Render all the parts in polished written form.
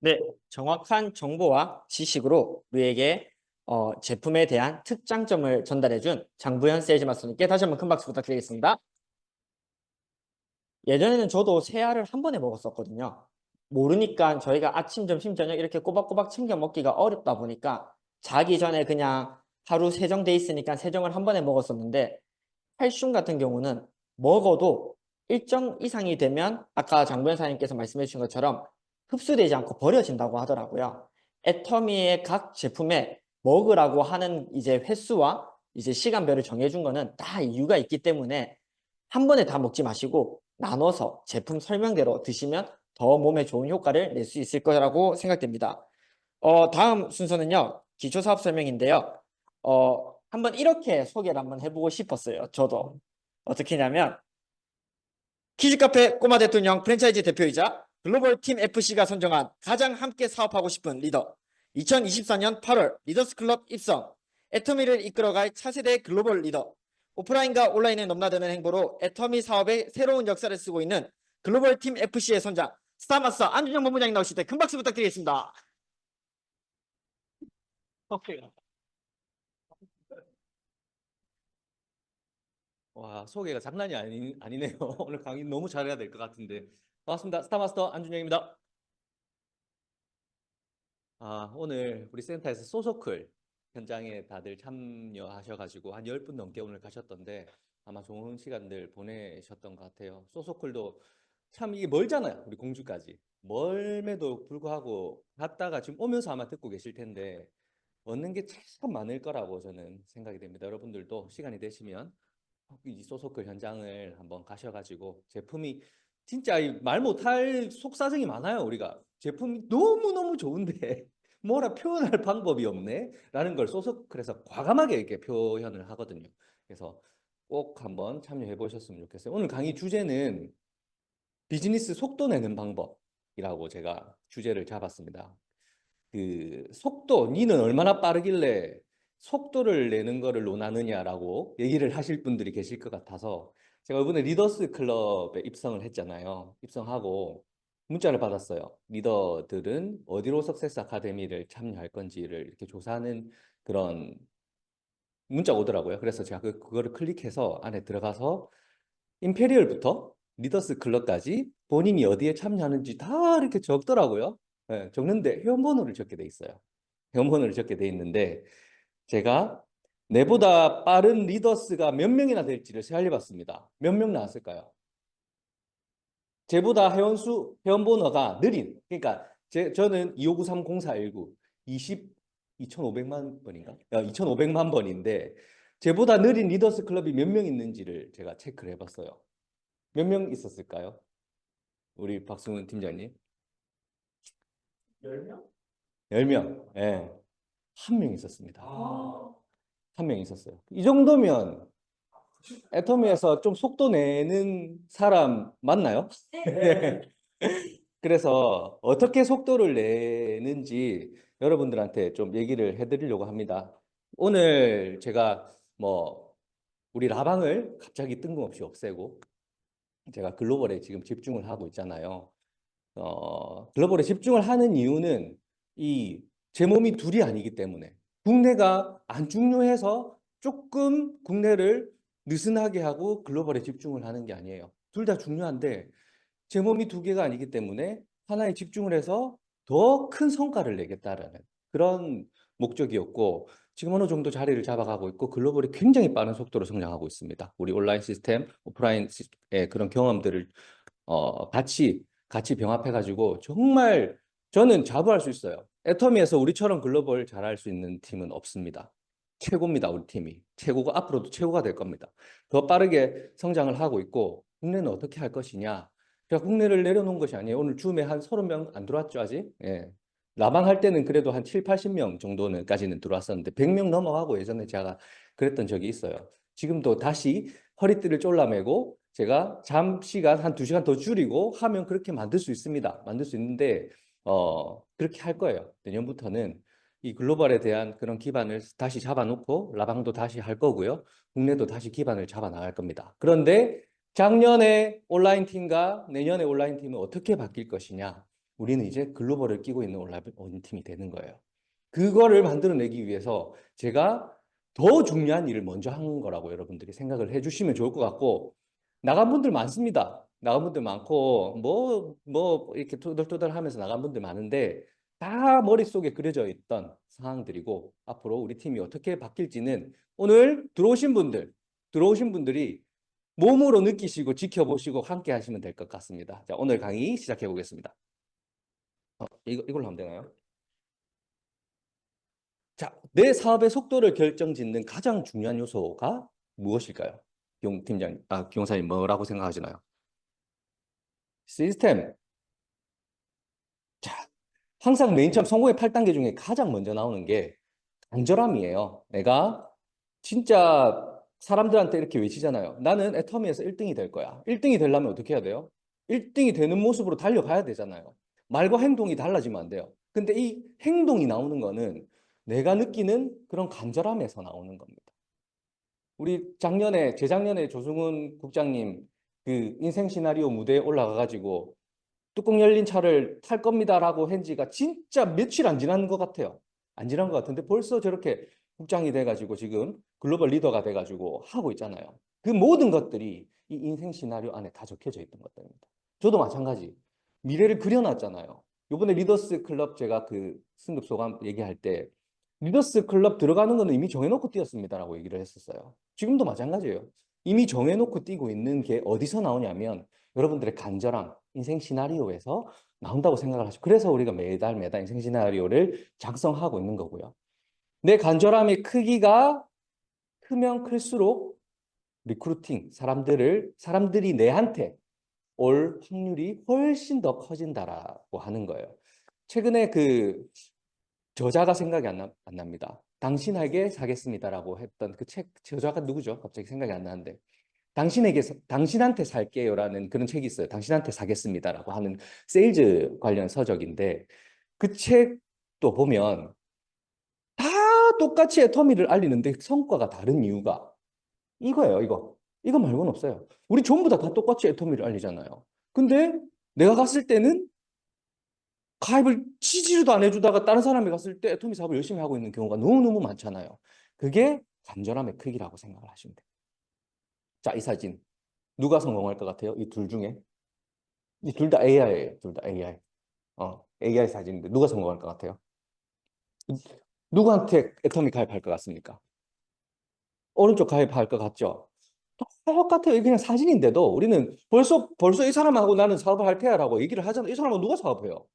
네, 정확한 정보와 지식으로 우리에게 제품에 대한 특장점을 전달해준 장부현 세일즈 마스터님께 다시 한번 큰 박수 부탁드리겠습니다. 예전에는 저도 세 알을 한 번에 먹었었거든요. 모르니까 저희가 아침, 점심, 저녁 이렇게 꼬박꼬박 챙겨 먹기가 어렵다 보니까 자기 전에 그냥 하루 세정돼 있으니까 세정을 한 번에 먹었었는데 칼슘 같은 경우는 먹어도 일정 이상이 되면 아까 장부현 사님께서 말씀해 주신 것처럼 흡수되지 않고 버려진다고 하더라고요. 애터미의 각 제품에 먹으라고 하는 이제 횟수와 이제 시간별을 정해준 거는 다 이유가 있기 때문에 한 번에 다 먹지 마시고 나눠서 제품 설명대로 드시면 더 몸에 좋은 효과를 낼 수 있을 거라고 생각됩니다. 다음 순서는요. 기초사업 설명인데요. 한번 이렇게 소개를 한번 해보고 싶었어요. 저도. 어떻게 하냐면 키즈카페 꼬마 대통령 프랜차이즈 대표이자 글로벌 팀 FC가 선정한 가장 함께 사업하고 싶은 리더 2024년 8월 리더스 클럽 입성 애터미를 이끌어갈 차세대 글로벌 리더 오프라인과 온라인을 넘나드는 행보로 애터미 사업의 새로운 역사를 쓰고 있는 글로벌 팀 FC의 선장 스타마스터 안준영 본부장님 나오실 때 큰 박수 부탁드리겠습니다. 와, 소개가 장난이 아니네요. 오늘 강의 너무 잘해야 될 것 같은데. 반갑습니다. 스타마스터 안준영입니다. 오늘 우리 센터에서 소서클 현장에 다들 참여하셔가지고 한 10분 넘게 오늘 가셨던데 아마 좋은 시간들 보내셨던 것 같아요. 소서클도 참 이게 멀잖아요. 우리 공주까지. 멀매도 불구하고 갔다가 지금 오면서 아마 듣고 계실 텐데 얻는 게 참 많을 거라고 저는 생각이 됩니다. 여러분들도 시간이 되시면 이 소서클 현장을 한번 가셔가지고 제품이 진짜 말 못할 속사정이 많아요. 우리가 제품이 너무너무 좋은데 뭐라 표현할 방법이 없네 라는 걸 소서클에서 과감하게 이렇게 표현을 하거든요. 그래서 꼭 한번 참여해 보셨으면 좋겠어요. 오늘 강의 주제는 비즈니스 속도 내는 방법이라고 제가 주제를 잡았습니다. 그 속도, 니는 얼마나 빠르길래 속도를 내는 거를 논하느냐라고 얘기를 하실 분들이 계실 것 같아서 제가 이번에 리더스 클럽에 입성을 했잖아요. 입성하고 문자를 받았어요. 리더들은 어디로 석세스 아카데미를 참여할 건지를 이렇게 조사하는 그런 문자가 오더라고요. 그래서 제가 그거를 클릭해서 안에 들어가서 임페리얼부터 리더스 클럽까지 본인이 어디에 참여하는지 다 이렇게 적더라고요. 예, 적는데 회원번호를 적게 돼 있어요. 회원번호를 적게 돼 있는데 제가 내보다 빠른 리더스가 몇 명이나 될지를 세알려 봤습니다. 몇 명 나왔을까요? 제보다 회원번호가 느린, 그러니까 저는 25930419 2,500만 번인가? 2,500만 번인데 제보다 느린 리더스 클럽이 몇 명 있는지를 제가 체크를 해봤어요. 몇 명 있었을까요? 우리 박승훈 팀장님. 10명? 10명. 예. 한 명 있었습니다. 한 명 있었어요. 이 정도면 애터미에서 좀 속도 내는 사람 맞나요? 네. 그래서 어떻게 속도를 내는지 여러분들한테 좀 얘기를 해드리려고 합니다. 오늘 제가 뭐 우리 라방을 갑자기 뜬금없이 없애고 제가 글로벌에 지금 집중을 하고 있잖아요. 글로벌에 집중을 하는 이유는 이 제 몸이 둘이 아니기 때문에 국내가 안 중요해서 조금 국내를 느슨하게 하고 글로벌에 집중을 하는 게 아니에요. 둘 다 중요한데 제 몸이 두 개가 아니기 때문에 하나에 집중을 해서 더 큰 성과를 내겠다라는 그런 목적이었고 지금 어느 정도 자리를 잡아가고 있고 글로벌이 굉장히 빠른 속도로 성장하고 있습니다. 우리 온라인 시스템, 오프라인의 그런 경험들을 같이 병합해가지고 정말 저는 자부할 수 있어요. 애터미에서 우리처럼 글로벌 잘할 수 있는 팀은 없습니다. 최고입니다, 우리 팀이. 최고가 앞으로도 최고가 될 겁니다. 더 빠르게 성장을 하고 있고 국내는 어떻게 할 것이냐? 제가 국내를 내려놓은 것이 아니에요. 오늘 줌에 한 30명 안 들어왔죠, 아직? 예. 라방 할 때는 그래도 한 7, 80명 정도는까지는 들어왔었는데 100명 넘어가고 예전에 제가 그랬던 적이 있어요. 지금도 다시 허리띠를 졸라매고 제가 잠시간 한 2시간 더 줄이고 하면 그렇게 만들 수 있습니다. 만들 수 있는데 그렇게 할 거예요. 내년부터는 이 글로벌에 대한 그런 기반을 다시 잡아놓고 라방도 다시 할 거고요. 국내도 다시 기반을 잡아 나갈 겁니다. 그런데 작년에 온라인 팀과 내년에 온라인 팀은 어떻게 바뀔 것이냐? 우리는 이제 글로벌을 끼고 있는 온라인 팀이 되는 거예요. 그거를 만들어내기 위해서 제가 더 중요한 일을 먼저 한 거라고 여러분들이 생각을 해주시면 좋을 것 같고, 나간 분들 많습니다. 나간 분들 많고, 이렇게 토들토들 하면서 나간 분들 많은데, 다 머릿속에 그려져 있던 상황들이고, 앞으로 우리 팀이 어떻게 바뀔지는 오늘 들어오신 분들이 몸으로 느끼시고 지켜보시고 함께 하시면 될 것 같습니다. 자, 오늘 강의 시작해 보겠습니다. 이걸로 하면 되나요? 자, 내 사업의 속도를 결정짓는 가장 중요한 요소가 무엇일까요? 기용사님 뭐라고 생각하시나요? 시스템. 자, 항상 맨 처음 성공의 8단계 중에 가장 먼저 나오는 게 간절함이에요. 내가 진짜 사람들한테 이렇게 외치잖아요. 나는 애터미에서 1등이 될 거야. 1등이 되려면 어떻게 해야 돼요? 1등이 되는 모습으로 달려가야 되잖아요. 말과 행동이 달라지면 안 돼요. 근데 이 행동이 나오는 거는 내가 느끼는 그런 간절함에서 나오는 겁니다. 우리 재작년에 조승훈 국장님 그 인생 시나리오 무대에 올라가가지고 뚜껑 열린 차를 탈 겁니다라고 한 지가 진짜 며칠 안 지난 것 같아요. 안 지난 것 같은데 벌써 저렇게 국장이 돼가지고 지금 글로벌 리더가 돼가지고 하고 있잖아요. 그 모든 것들이 이 인생 시나리오 안에 다 적혀져 있던 것들입니다. 저도 마찬가지. 미래를 그려놨잖아요. 요번에 리더스 클럽 제가 그 승급 소감 얘기할 때 리더스 클럽 들어가는 거는 이미 정해놓고 뛰었습니다라고 얘기를 했었어요. 지금도 마찬가지예요. 이미 정해놓고 뛰고 있는 게 어디서 나오냐면 여러분들의 간절함, 인생 시나리오에서 나온다고 생각을 하시고 그래서 우리가 매달 인생 시나리오를 작성하고 있는 거고요. 내 간절함의 크기가 크면 클수록 리크루팅, 사람들이 내한테 올 확률이 훨씬 더 커진다라고 하는 거예요. 최근에 그 저자가 생각이 안 납니다. 당신에게 사겠습니다라고 했던 그 책, 저자가 누구죠? 갑자기 생각이 안 나는데. 당신한테 살게요라는 그런 책이 있어요. 당신한테 사겠습니다라고 하는 세일즈 관련 서적인데 그 책도 보면 다 똑같이 애터미를 알리는데 성과가 다른 이유가 이거예요, 이거. 이거 말고는 없어요. 우리 전부 다 똑같이 애터미를 알리잖아요. 근데 내가 갔을 때는 가입을 지지도 안 해주다가 다른 사람이 갔을 때 애터미 사업을 열심히 하고 있는 경우가 너무너무 많잖아요. 그게 간절함의 크기라고 생각을 하시면 돼요. 자, 이 사진. 누가 성공할 것 같아요? 이 둘 중에? 이 둘 다 AI예요. 둘 다 AI. AI 사진인데 누가 성공할 것 같아요? 누구한테 애터미 가입할 것 같습니까? 오른쪽 가입할 것 같죠? 똑같아요. 이게 그냥 사진인데도 우리는 벌써 이 사람하고 나는 사업을 할 테야라고 얘기를 하잖아요. 이 사람하고 누가 사업해요?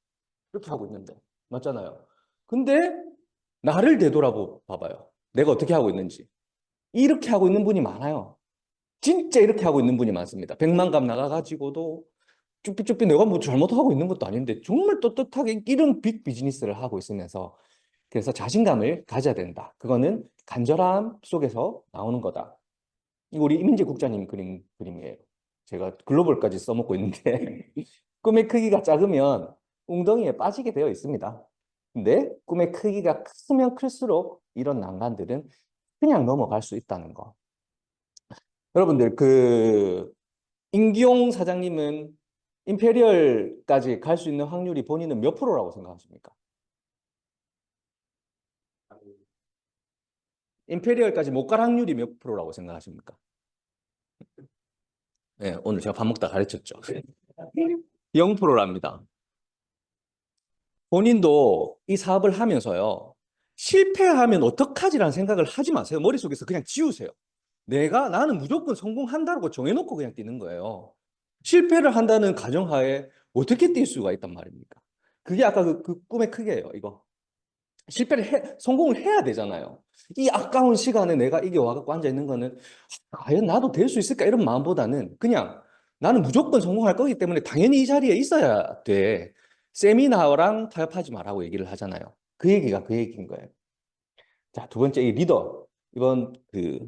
이렇게 하고 있는데. 맞잖아요. 근데 나를 되돌아보 봐봐요. 내가 어떻게 하고 있는지. 이렇게 하고 있는 분이 많아요. 진짜 이렇게 하고 있는 분이 많습니다. 100만 값 나가가지고도 쭈삐쭈삐 내가 뭐 잘못하고 있는 것도 아닌데 정말 떳떳하게 이런 빅 비즈니스를 하고 있으면서 그래서 자신감을 가져야 된다. 그거는 간절함 속에서 나오는 거다. 이거 우리 이민재 국장님 그린 그림이에요. 제가 글로벌까지 써먹고 있는데 꿈의 크기가 작으면 웅덩이에 빠지게 되어 있습니다. 근데 꿈의 크기가 크면 클수록 이런 난간들은 그냥 넘어갈 수 있다는 거. 여러분들 임기용 사장님은 임페리얼까지 갈 수 있는 확률이 본인은 몇 프로라고 생각하십니까? 임페리얼까지 못 갈 확률이 몇 프로라고 생각하십니까? 네, 오늘 제가 밥 먹다 가르쳤죠. 0%랍니다. 본인도 이 사업을 하면서요. 실패하면 어떡하지라는 생각을 하지 마세요. 머릿속에서 그냥 지우세요. 나는 무조건 성공한다고 정해놓고 그냥 뛰는 거예요. 실패를 한다는 가정하에 어떻게 뛸 수가 있단 말입니까? 그게 아까 그 꿈의 크기예요, 이거. 성공을 해야 되잖아요. 이 아까운 시간에 내가 이게 와갖고 앉아있는 거는 과연 나도 될 수 있을까? 이런 마음보다는 그냥 나는 무조건 성공할 거기 때문에 당연히 이 자리에 있어야 돼. 세미나랑 타협하지 말라고 얘기를 하잖아요. 그 얘기가 그 얘기인 거예요. 자, 두 번째, 이 리더.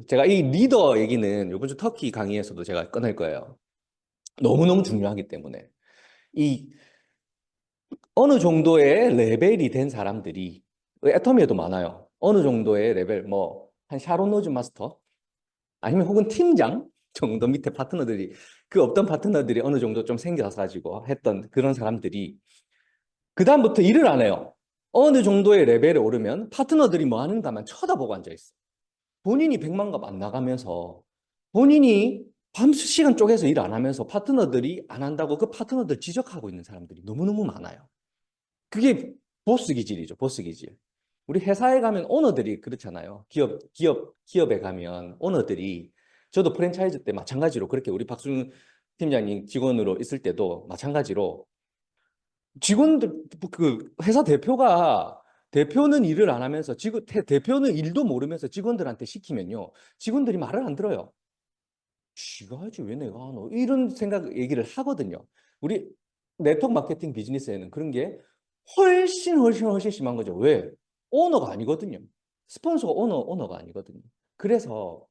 제가 이 리더 얘기는 이번 주 터키 강의에서도 제가 꺼낼 거예요. 너무너무 중요하기 때문에. 이 어느 정도의 레벨이 된 사람들이 애터미에도 많아요. 어느 정도의 레벨, 한 샤론 노즈 마스터 아니면 혹은 팀장 정도 밑에 파트너들이 그 없던 파트너들이 어느 정도 좀 생겨서 가지고 했던 그런 사람들이 그다음부터 일을 안 해요. 어느 정도의 레벨에 오르면 파트너들이 뭐 하는가만 쳐다보고 앉아있어. 본인이 백만갑 안 나가면서 본인이 밤수 시간 쪼개서 일 안 하면서 파트너들이 안 한다고 그 파트너들 지적하고 있는 사람들이 너무너무 많아요. 그게 보스 기질이죠, 보스 기질. 우리 회사에 가면 오너들이 그렇잖아요. 기업에 가면 오너들이 저도 프랜차이즈 때 마찬가지로 그렇게 우리 박수영 팀장님 직원으로 있을 때도 마찬가지로 직원들 그 회사 대표는 일을 안 하면서 대표는 일도 모르면서 직원들한테 시키면요. 직원들이 말을 안 들어요. 지가 하지 왜 내가 하노? 이런 생각 얘기를 하거든요. 우리 네트워크 마케팅 비즈니스에는 그런 게 훨씬 심한 거죠. 왜? 오너가 아니거든요. 스폰서가 오너가 아니거든요. 그래서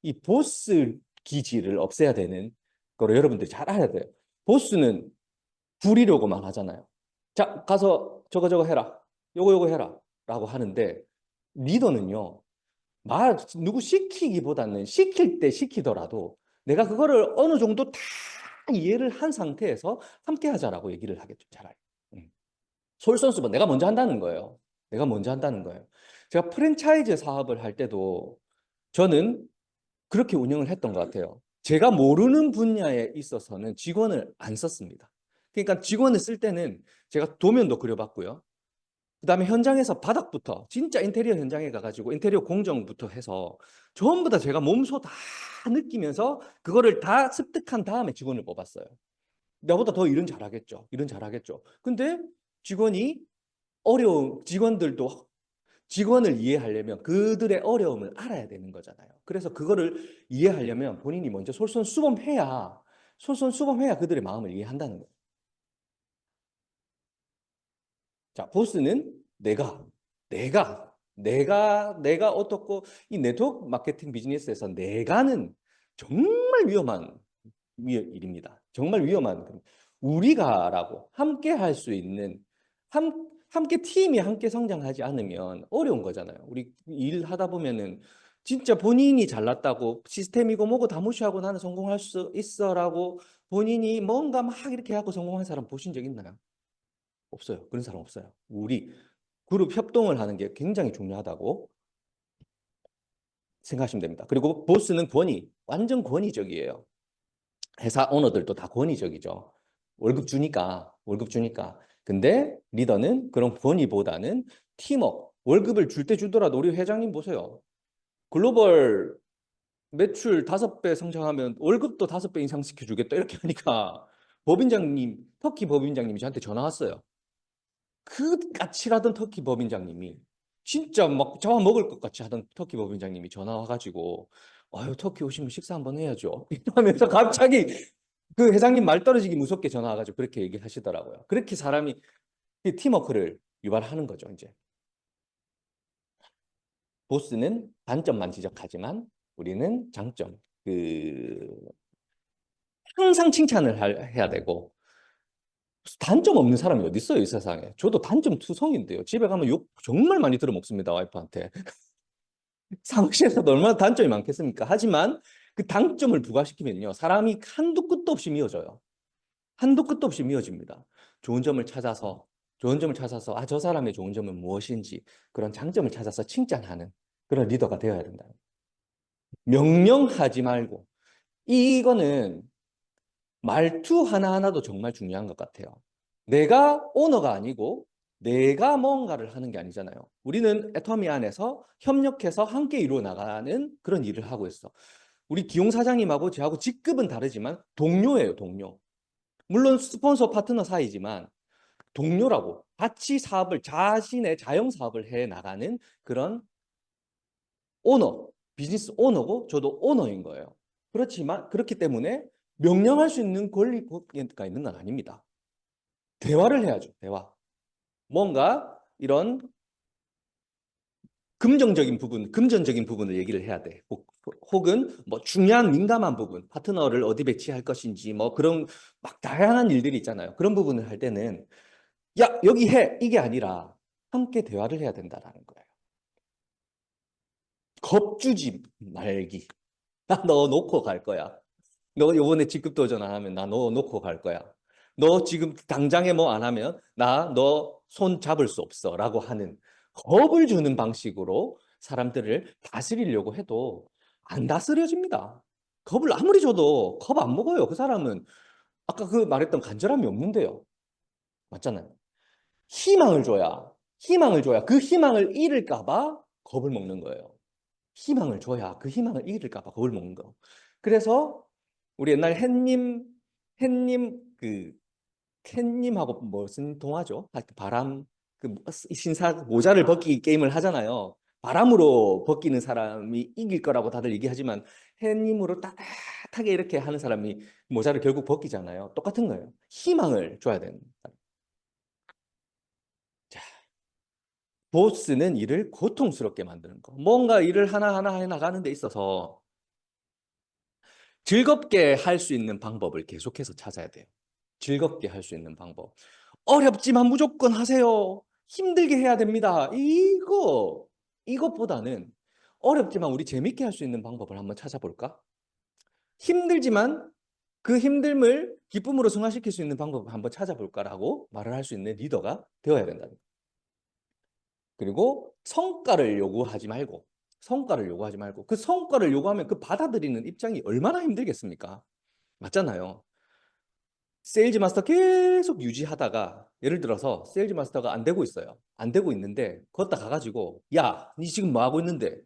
이 보스 기질을 없애야 되는 거를 여러분들이 잘 알아야 돼요. 보스는 부리려고만 하잖아요. 자, 가서 저거 해라. 요거 해라. 라고 하는데 리더는요. 누구 시키기보다는 시킬 때 시키더라도 내가 그거를 어느 정도 다 이해를 한 상태에서 함께 하자라고 얘기를 하겠죠, 차라리. 음. 솔선수범, 내가 먼저 한다는 거예요. 내가 먼저 한다는 거예요. 제가 프랜차이즈 사업을 할 때도 저는 그렇게 운영을 했던 것 같아요. 제가 모르는 분야에 있어서는 직원을 안 썼습니다. 그러니까 직원을 쓸 때는 제가 도면도 그려봤고요. 그다음에 현장에서 바닥부터 진짜 인테리어 현장에 가가지고 인테리어 공정부터 해서 전부 다 제가 몸소 다 느끼면서 그거를 다 습득한 다음에 직원을 뽑았어요. 나보다 더 일은 잘하겠죠. 일은 잘하겠죠. 근데 직원이 직원들도 직원을 이해하려면 그들의 어려움을 알아야 되는 거잖아요. 그래서 그거를 이해하려면 본인이 먼저 솔선수범해야 그들의 마음을 이해한다는 거예요. 자, 보스는 내가 어떻고 이 네트워크 마케팅 비즈니스에서 내가는 정말 위험한 일입니다. 정말 위험한 우리가라고 함께 할 수 있는 함께 팀이 함께 성장하지 않으면 어려운 거잖아요. 우리 일하다 보면은 진짜 본인이 잘났다고 시스템이고 뭐고 다 무시하고 나는 성공할 수 있어라고 본인이 뭔가 막 이렇게 하고 성공한 사람 보신 적 있나요? 없어요. 그런 사람 없어요. 우리 그룹 협동을 하는 게 굉장히 중요하다고 생각하시면 됩니다. 그리고 보스는 완전 권위적이에요. 회사 오너들도 다 권위적이죠. 월급 주니까. 근데 리더는 그런 권위보다는 팀워크, 월급을 줄 때 주더라도 우리 회장님 보세요. 글로벌 매출 5배 성장하면 월급도 5배 인상시켜 주겠다. 이렇게 하니까 터키 법인장님이 저한테 전화 왔어요. 그 까칠하던 터키 법인장님이 진짜 막 잡아먹을 것 같이 하던 터키 법인장님이 전화 와가지고 아유 터키 오시면 식사 한번 해야죠 이러면서 갑자기 그 회장님 말 떨어지기 무섭게 전화 와가지고 그렇게 얘기하시더라고요. 그렇게 사람이 팀워크를 유발하는 거죠. 이제 보스는 단점만 지적하지만 우리는 장점 항상 해야 되고 단점 없는 사람이 어디 있어요, 이 세상에. 저도 단점 투성인데요. 집에 가면 욕 정말 많이 들어먹습니다, 와이프한테. 사무실에서도 얼마나 단점이 많겠습니까? 하지만 그 단점을 부과시키면요. 사람이 한도 끝도 없이 미워져요. 한도 끝도 없이 미워집니다. 좋은 점을 찾아서, 저 사람의 좋은 점은 무엇인지, 그런 장점을 찾아서 칭찬하는 그런 리더가 되어야 된다. 명령하지 말고. 이거는 말투 하나하나도 정말 중요한 것 같아요. 내가 오너가 아니고 내가 뭔가를 하는 게 아니잖아요. 우리는 애터미 안에서 협력해서 함께 이루어 나가는 그런 일을 하고 있어. 우리 기용 사장님하고 저하고 직급은 다르지만 동료예요, 동료. 물론 스폰서 파트너 사이지만 동료라고 같이 자신의 자영 사업을 해 나가는 그런 비즈니스 오너고 저도 오너인 거예요. 그렇기 때문에 명령할 수 있는 권리가 있는 건 아닙니다. 대화를 해야죠, 대화. 뭔가 이런 금전적인 부분을 얘기를 해야 돼. 혹은 뭐 중요한 민감한 부분, 파트너를 어디 배치할 것인지 뭐 그런 막 다양한 일들이 있잖아요. 그런 부분을 할 때는 야, 여기 해! 이게 아니라 함께 대화를 해야 된다라는 거예요. 겁주지 말기. 나 너 놓고 갈 거야. 너 요번에 직급 도전 안 하면 나 너 놓고 갈 거야. 너 지금 당장에 뭐 안 하면 나 너 손 잡을 수 없어 라고 하는 겁을 주는 방식으로 사람들을 다스리려고 해도 안 다스려집니다. 겁을 아무리 줘도 겁 안 먹어요. 그 사람은 아까 그 말했던 간절함이 없는데요. 맞잖아요. 희망을 줘야 그 희망을 잃을까 봐 겁을 먹는 거예요. 희망을 줘야 그 희망을 잃을까 봐 겁을 먹는 거. 그래서 우리 옛날 햇님 그 캣님하고 무슨 동화죠? 하여튼 바람 그 신사 모자를 벗기 게임을 하잖아요. 바람으로 벗기는 사람이 이길 거라고 다들 얘기하지만 햇님으로 따뜻하게 이렇게 하는 사람이 모자를 결국 벗기잖아요. 똑같은 거예요. 희망을 줘야 되는. 자, 보스는 일을 고통스럽게 만드는 거. 뭔가 일을 하나하나 해 나가는 데 있어서 즐겁게 할 수 있는 방법을 계속해서 찾아야 돼요. 즐겁게 할 수 있는 방법. 어렵지만 무조건 하세요. 힘들게 해야 됩니다. 이것보다는 어렵지만 우리 재밌게 할 수 있는 방법을 한번 찾아볼까? 힘들지만 그 힘듦을 기쁨으로 승화시킬 수 있는 방법을 한번 찾아볼까라고 말을 할 수 있는 리더가 되어야 된다는 거예요. 그리고 성과를 요구하지 말고 그 성과를 요구하면 그 받아들이는 입장이 얼마나 힘들겠습니까? 맞잖아요. 세일즈 마스터 계속 유지하다가 예를 들어서 세일즈 마스터가 안 되고 있어요. 안 되고 있는데 걷다 가가지고 야, 니 지금 뭐 하고 있는데?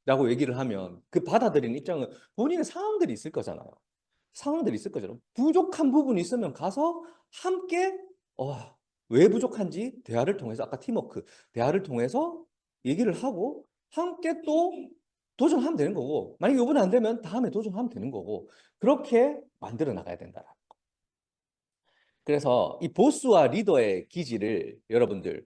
라고 얘기를 하면 그 받아들이는 입장은 본인의 상황들이 있을 거잖아요. 상황들이 있을 거잖아요. 부족한 부분이 있으면 가서 함께 왜 부족한지 대화를 통해서 아까 팀워크 대화를 통해서 얘기를 하고 함께 또 도전하면 되는 거고 만약에 이번에 안 되면 다음에 도전하면 되는 거고 그렇게 만들어 나가야 된다. 그래서 이 보스와 리더의 기질을 여러분들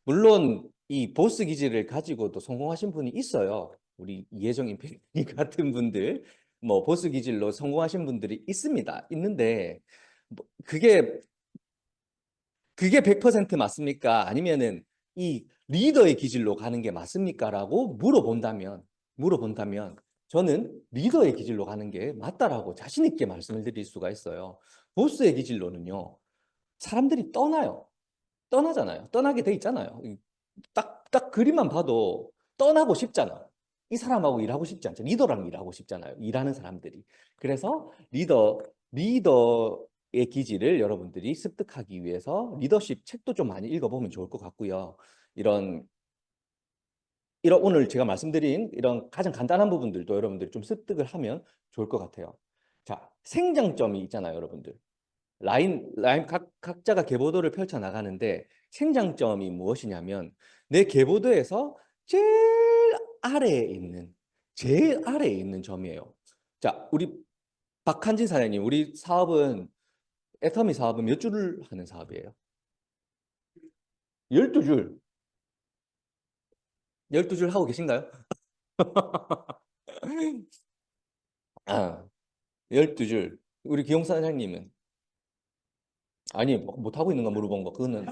물론 이 보스 기질을 가지고도 성공하신 분이 있어요. 우리 이혜정 임페리 같은 분들 뭐 보스 기질로 성공하신 분들이 있습니다. 있는데 뭐 그게 100% 맞습니까? 아니면은 이 리더의 기질로 가는 게 맞습니까? 라고 물어본다면 저는 리더의 기질로 가는 게 맞다라고 자신 있게 말씀을 드릴 수가 있어요. 보스의 기질로는요. 사람들이 떠나잖아요. 떠나게 돼 있잖아요. 딱 그림만 봐도 떠나고 싶잖아. 이 사람하고 일하고 싶지 않죠. 리더랑 일하고 싶잖아요. 일하는 사람들이. 그래서 리더의 기질을 여러분들이 습득하기 위해서 리더십 책도 좀 많이 읽어보면 좋을 것 같고요. 이런 오늘 제가 말씀드린 이런 가장 간단한 부분들도 여러분들이 좀 습득을 하면 좋을 것 같아요. 자, 생장점이 있잖아요, 여러분들. 라인 각자가 계보도를 펼쳐 나가는데 생장점이 무엇이냐면 내 계보도에서 제일 아래에 있는 점이에요. 자, 우리 박한진 사장님, 우리 사업은 애터미 사업은 몇 줄을 하는 사업이에요? 12줄. 12줄 하고 계신가요? 아, 12줄. 우리 기용 사장님은 아니, 못 하고 있는 거 물어본 거. 그거는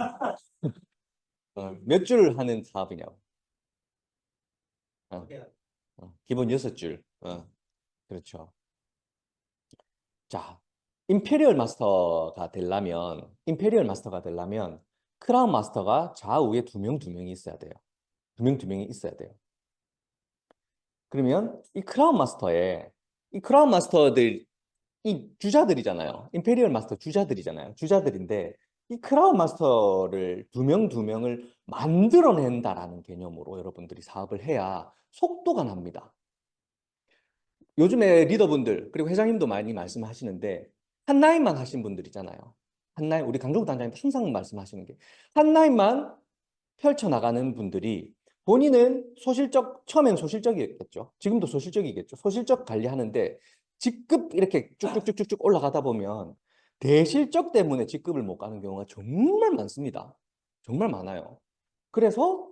몇 줄 하는 사업이냐고. 어, 기본 6줄. 그렇죠. 자, 임페리얼 마스터가 되려면 크라운 마스터가 좌우에 두 명이 있어야 돼요. 두 명이 있어야 돼요. 그러면 이 크라운 마스터들 이 주자들이잖아요. 임페리얼 마스터 주자들이잖아요. 주자들인데 이 크라운 마스터를 두 명을 만들어낸다라는 개념으로 여러분들이 사업을 해야 속도가 납니다. 요즘에 리더분들 그리고 회장님도 많이 말씀하시는데 한 라인만 하신 분들이잖아요. 한 라인 우리 강종국 단장님 항상 말씀하시는 게 한 라인만 펼쳐나가는 분들이 본인은 처음엔 소실적이겠죠. 지금도 소실적이겠죠. 소실적 관리하는데 직급 이렇게 쭉쭉쭉쭉 올라가다 보면 대실적 때문에 직급을 못 가는 경우가 정말 많습니다. 정말 많아요. 그래서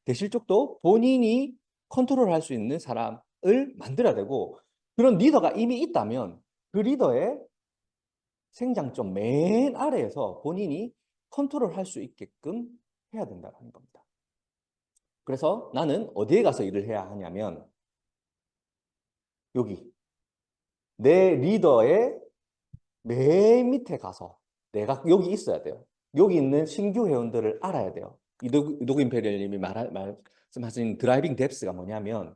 대실적도 본인이 컨트롤할 수 있는 사람을 만들어야 되고 그런 리더가 이미 있다면 그 리더의 생장점 맨 아래에서 본인이 컨트롤할 수 있게끔 해야 된다는 겁니다. 그래서 나는 어디에 가서 일을 해야 하냐면 여기 내 리더의 맨 밑에 가서 내가 여기 있어야 돼요. 여기 있는 신규 회원들을 알아야 돼요. 이도구 임페리얼님이 말씀하신 드라이빙 뎁스가 뭐냐면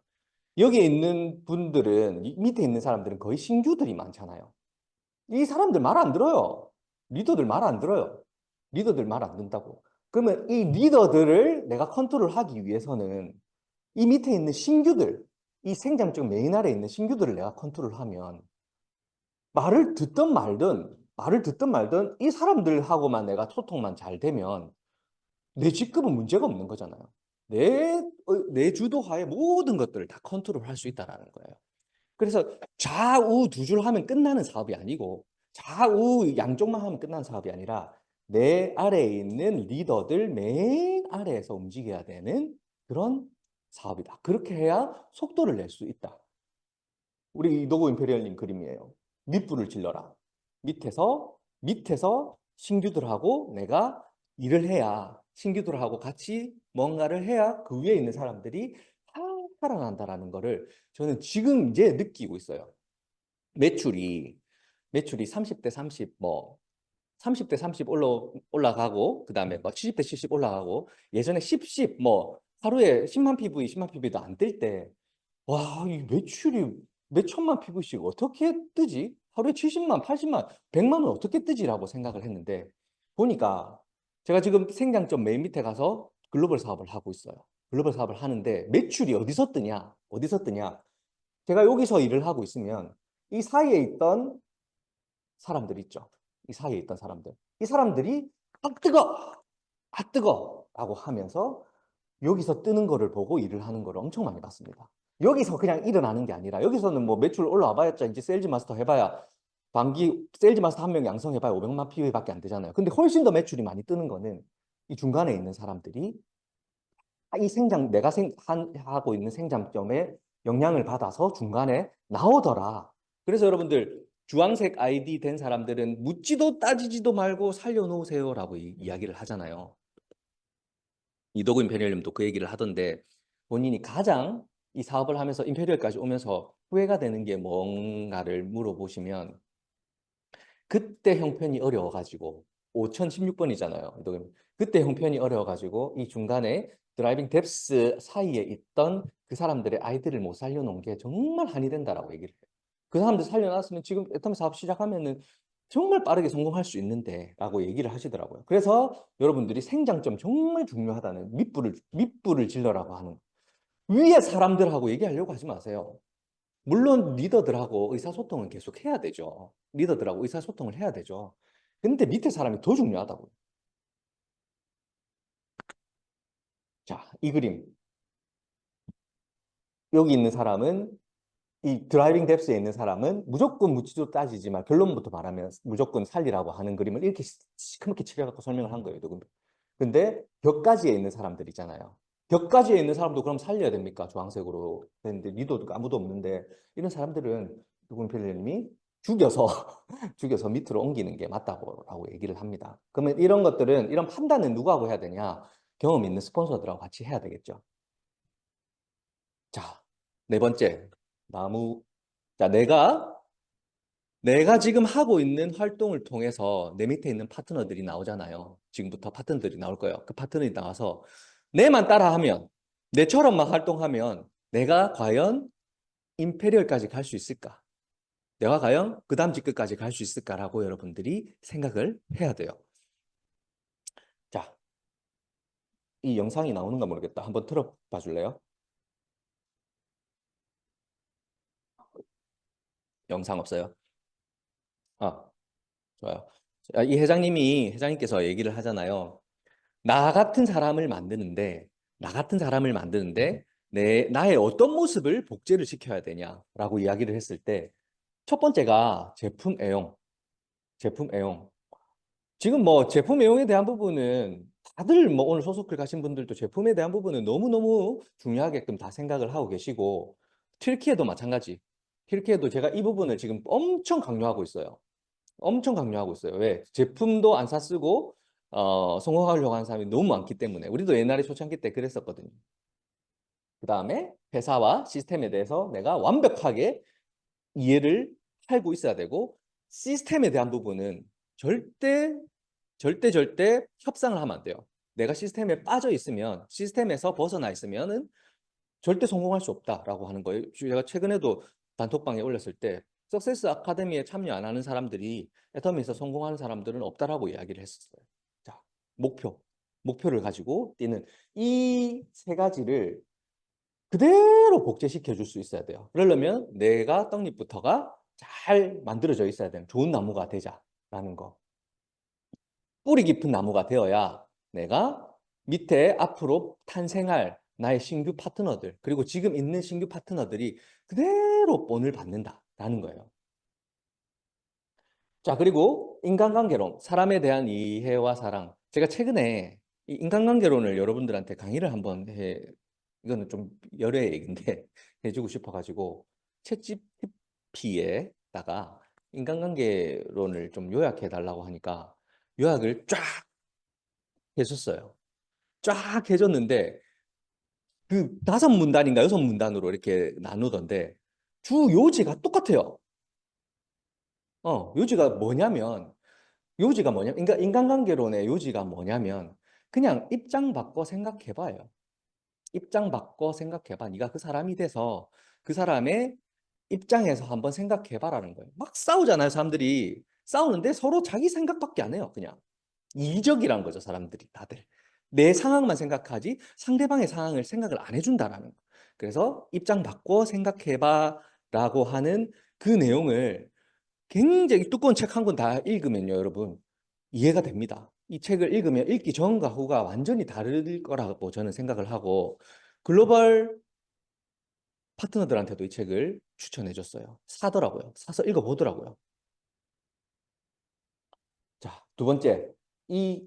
여기 있는 분들은 밑에 있는 사람들은 거의 신규들이 많잖아요. 이 사람들 말 안 들어요. 리더들 말 안 들어요. 리더들 말 안 듣는다고. 그러면 이 리더들을 내가 컨트롤하기 위해서는 이 밑에 있는 신규들, 이 생장점 메인 아래에 있는 신규들을 내가 컨트롤하면 말을 듣든 말든 이 사람들하고만 내가 소통만 잘 되면 내 직급은 문제가 없는 거잖아요. 내 주도하에 모든 것들을 다 컨트롤할 수 있다라는 거예요. 그래서 좌우 두 줄 하면 끝나는 사업이 아니고 좌우 양쪽만 하면 끝나는 사업이 아니라 내 아래에 있는 리더들 맨 아래에서 움직여야 되는 그런 사업이다. 그렇게 해야 속도를 낼 수 있다. 우리 이도구 임페리얼님 그림이에요. 밑불을 질러라. 밑에서 신규들하고 내가 일을 해야 신규들하고 같이 뭔가를 해야 그 위에 있는 사람들이 살아난다라는 거를 저는 지금 이제 느끼고 있어요. 매출이 30대 30 뭐 30대 30 올라가고 그다음에 뭐 70대 70 올라가고 예전에 10 뭐 하루에 10만 PV, 10만 PV도 안 뜰 때 와, 이 매출이 몇 천만 PV씩 어떻게 뜨지? 하루에 70만, 80만, 100만은 어떻게 뜨지라고 생각을 했는데 보니까 제가 지금 생장점 맨 밑에 가서 글로벌 사업을 하고 있어요. 글로벌 사업을 하는데 매출이 어디서 뜨냐? 어디서 뜨냐? 제가 여기서 일을 하고 있으면 이 사이에 있던 사람들 있죠. 이 사이에 있던 사람들. 이 사람들이 아 뜨거 라고 하면서 여기서 뜨는 거를 보고 일을 하는 거를 엄청 많이 봤습니다. 여기서 그냥 일어나는 게 아니라 여기서는 뭐 매출 올라와 봐야죠. 이제 세일즈 마스터 해봐야 반기 세일즈 마스터 한 명 양성해봐야 500만 PV밖에 안 되잖아요. 근데 훨씬 더 매출이 많이 뜨는 거는 이 중간에 있는 사람들이 이 내가 하고 있는 생장점에 영향을 받아서 중간에 나오더라. 그래서 여러분들 주황색 아이디 된 사람들은 묻지도 따지지도 말고 살려놓으세요라고 이야기를 하잖아요. 이도구 임페리얼님도 그 얘기를 하던데 본인이 가장 이 사업을 하면서 임페리얼까지 오면서 후회가 되는 게 뭔가를 물어보시면 그때 형편이 어려워가지고 5016번이잖아요. 그때 형편이 어려워가지고 이 중간에 드라이빙 뎁스 사이에 있던 그 사람들의 아이들을 못 살려놓은 게 정말 한이 된다라고 얘기를 해요. 그 사람들 살려놨으면 지금 애텀 사업 시작하면은 정말 빠르게 성공할 수 있는데 라고 얘기를 하시더라고요. 그래서 여러분들이 생장점 정말 중요하다는 밑불을 질러라고 하는 위에 사람들하고 얘기하려고 하지 마세요. 물론 리더들하고 의사소통은 계속 해야 되죠. 리더들하고 의사소통을 해야 되죠. 근데 밑에 사람이 더 중요하다고요. 자, 이 그림. 여기 있는 사람은 이 드라이빙 뎁스에 있는 사람은 무조건 묻지도 따지지만 결론부터 말하면 무조건 살리라고 하는 그림을 이렇게 시커멓게 칠해갖고 설명을 한 거예요. 근데 벽까지에 있는 사람들 있잖아요. 벽까지에 있는 사람도 그럼 살려야 됩니까? 주황색으로 됐는데 리더도 아무도 없는데 이런 사람들은 누군 필리님이 죽여서 죽여서 밑으로 옮기는 게 맞다고 라고 얘기를 합니다. 그러면 이런 것들은 이런 판단은 누구하고 해야 되냐? 경험 있는 스폰서들하고 같이 해야 되겠죠. 자, 네 번째. 나무. 자, 내가 지금 하고 있는 활동을 통해서 내 밑에 있는 파트너들이 나오잖아요. 지금부터 파트너들이 나올 거예요. 그 파트너들이 나와서 내만 따라하면, 내처럼만 활동하면 내가 과연 임페리얼까지 갈 수 있을까? 내가 과연 그 다음 직급까지 갈 수 있을까라고 여러분들이 생각을 해야 돼요. 자, 이 영상이 나오는가 모르겠다. 한번 들어봐 줄래요? 영상 없어요? 아, 좋아요. 자, 이 회장님께서 얘기를 하잖아요. 나 같은 사람을 만드는데, 나의 어떤 모습을 복제를 시켜야 되냐라고 이야기를 했을 때, 첫 번째가 제품 애용. 지금 뭐 제품 애용에 대한 부분은 다들 뭐 오늘 소속글 가신 분들도 제품에 대한 부분은 너무너무 중요하게끔 다 생각을 하고 계시고, 튀르키예도 마찬가지. 튀르키예도 제가 이 부분을 지금 엄청 강조하고 있어요. 엄청 강조하고 있어요. 왜? 제품도 안 사쓰고 성공하려고 하는 사람이 너무 많기 때문에. 우리도 옛날에 초창기 때 그랬었거든요. 그 다음에 회사와 시스템에 대해서 내가 완벽하게 이해를 하고 있어야 되고 시스템에 대한 부분은 절대 협상을 하면 안 돼요. 내가 시스템에 빠져 있으면, 시스템에서 벗어나 있으면은 절대 성공할 수 없다라고 하는 거예요. 제가 최근에도 단톡방에 올렸을 때 석세스 아카데미에 참여 안 하는 사람들이 애터미에서 성공하는 사람들은 없다라고 이야기를 했었어요. 자, 목표를 가지고 뛰는 이 세 가지를 그대로 복제시켜 줄 수 있어야 돼요. 그러려면 내가 떡잎부터가 잘 만들어져 있어야 되는 좋은 나무가 되자라는 거. 뿌리 깊은 나무가 되어야 내가 밑에 앞으로 탄생할 나의 신규 파트너들, 그리고 지금 있는 신규 파트너들이 그대로 본을 받는다라는 거예요. 자, 그리고 인간관계론, 사람에 대한 이해와 사랑. 제가 최근에 이 인간관계론을 여러분들한테 강의를 한번 이거는 좀 열애 얘기인데 해주고 싶어가지고 챗GPT에다가 인간관계론을 좀 요약해 달라고 하니까 요약을 쫙 해줬어요. 쫙 해줬는데 그 5문단인가 6문단으로 이렇게 나누던데 주 요지가 똑같아요. 요지가 뭐냐면 인간관계론의 요지가 뭐냐면 그냥 입장 바꿔 생각해봐요. 입장 바꿔 생각해봐. 네가 그 사람이 돼서 그 사람의 입장에서 한번 생각해봐라는 거예요. 막 싸우잖아요, 사람들이. 싸우는데 서로 자기 생각밖에 안 해요, 그냥. 이적이란 거죠, 사람들이 다들. 내 상황만 생각하지 상대방의 상황을 생각을 안 해준다라는 거. 그래서 입장 바꿔 생각해봐라고 하는 그 내용을 굉장히 두꺼운 책 한 권 다 읽으면요, 여러분, 이해가 됩니다. 이 책을 읽으면 읽기 전과 후가 완전히 다를 거라고 저는 생각을 하고 글로벌 파트너들한테도 이 책을 추천해 줬어요. 사더라고요. 사서 읽어보더라고요. 자, 두 번째, 이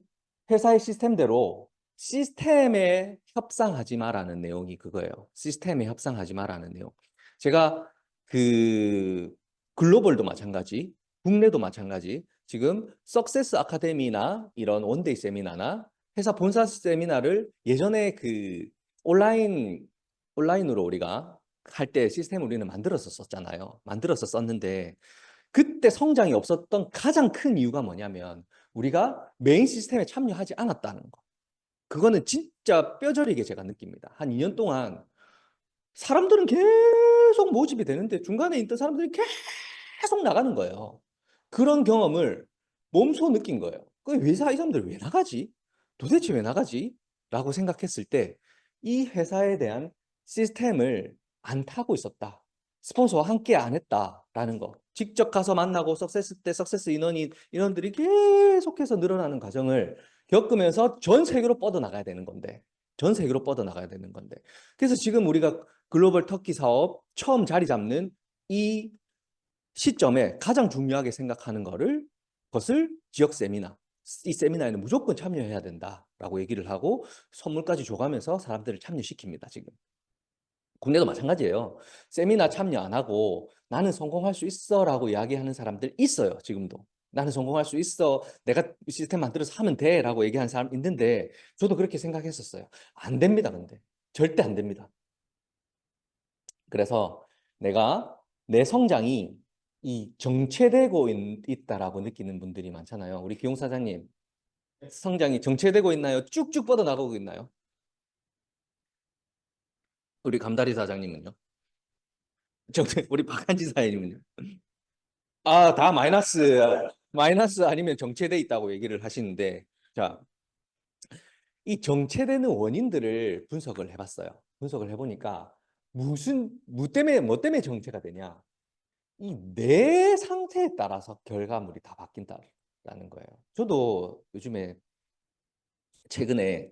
회사의 시스템대로 시스템에 협상하지 마라는 내용이 그거예요. 시스템에 협상하지 마라는 내용. 제가 그 글로벌도 마찬가지, 국내도 마찬가지. 지금 석세스 아카데미나 이런 원데이 세미나나 회사 본사 세미나를 예전에 그 온라인으로 우리가 할 때 시스템을 우리는 만들어서 썼잖아요. 만들어서 썼는데 그때 성장이 없었던 가장 큰 이유가 뭐냐면 우리가 메인 시스템에 참여하지 않았다는 거. 그거는 진짜 뼈저리게 제가 느낍니다. 한 2년 동안 사람들은 계속 모집이 되는데 중간에 있던 사람들이 계속 나가는 거예요. 그런 경험을 몸소 느낀 거예요. 그 회사 이 사람들 왜 나가지? 도대체 왜 나가지? 라고 생각했을 때 이 회사에 대한 시스템을 안 타고 있었다. 스폰서와 함께 안 했다라는 거. 직접 가서 만나고 석세스 때 석세스 인원들이 계속해서 늘어나는 과정을 겪으면서 전 세계로 뻗어나가야 되는 건데. 전 세계로 뻗어나가야 되는 건데. 그래서 지금 우리가 글로벌 터키 사업 처음 자리 잡는 이 시점에 가장 중요하게 생각하는 것을 지역 세미나, 이 세미나에는 무조건 참여해야 된다라고 얘기를 하고 선물까지 줘가면서 사람들을 참여시킵니다, 지금. 국내도 마찬가지예요. 세미나 참여 안 하고 나는 성공할 수 있어라고 이야기하는 사람들 있어요, 지금도. 나는 성공할 수 있어. 내가 시스템 만들어서 하면 돼라고 얘기하는 사람 있는데 저도 그렇게 생각했었어요. 안 됩니다, 근데. 절대 안 됩니다. 그래서 내가 내 성장이 이 정체되고 있다라고 느끼는 분들이 많잖아요. 우리 기용 사장님, 성장이 정체되고 있나요? 쭉쭉 뻗어나가고 있나요? 우리 감다리 사장님은요? 우리 박한지 사장님은요? 아, 다 마이너스 아니면 정체돼 있다고 얘기를 하시는데, 자, 이 정체되는 원인들을 분석을 해봤어요. 분석을 해보니까 뭐 때문에 정체가 되냐? 이 내 상태에 따라서 결과물이 다 바뀐다라는 거예요. 저도 요즘에 최근에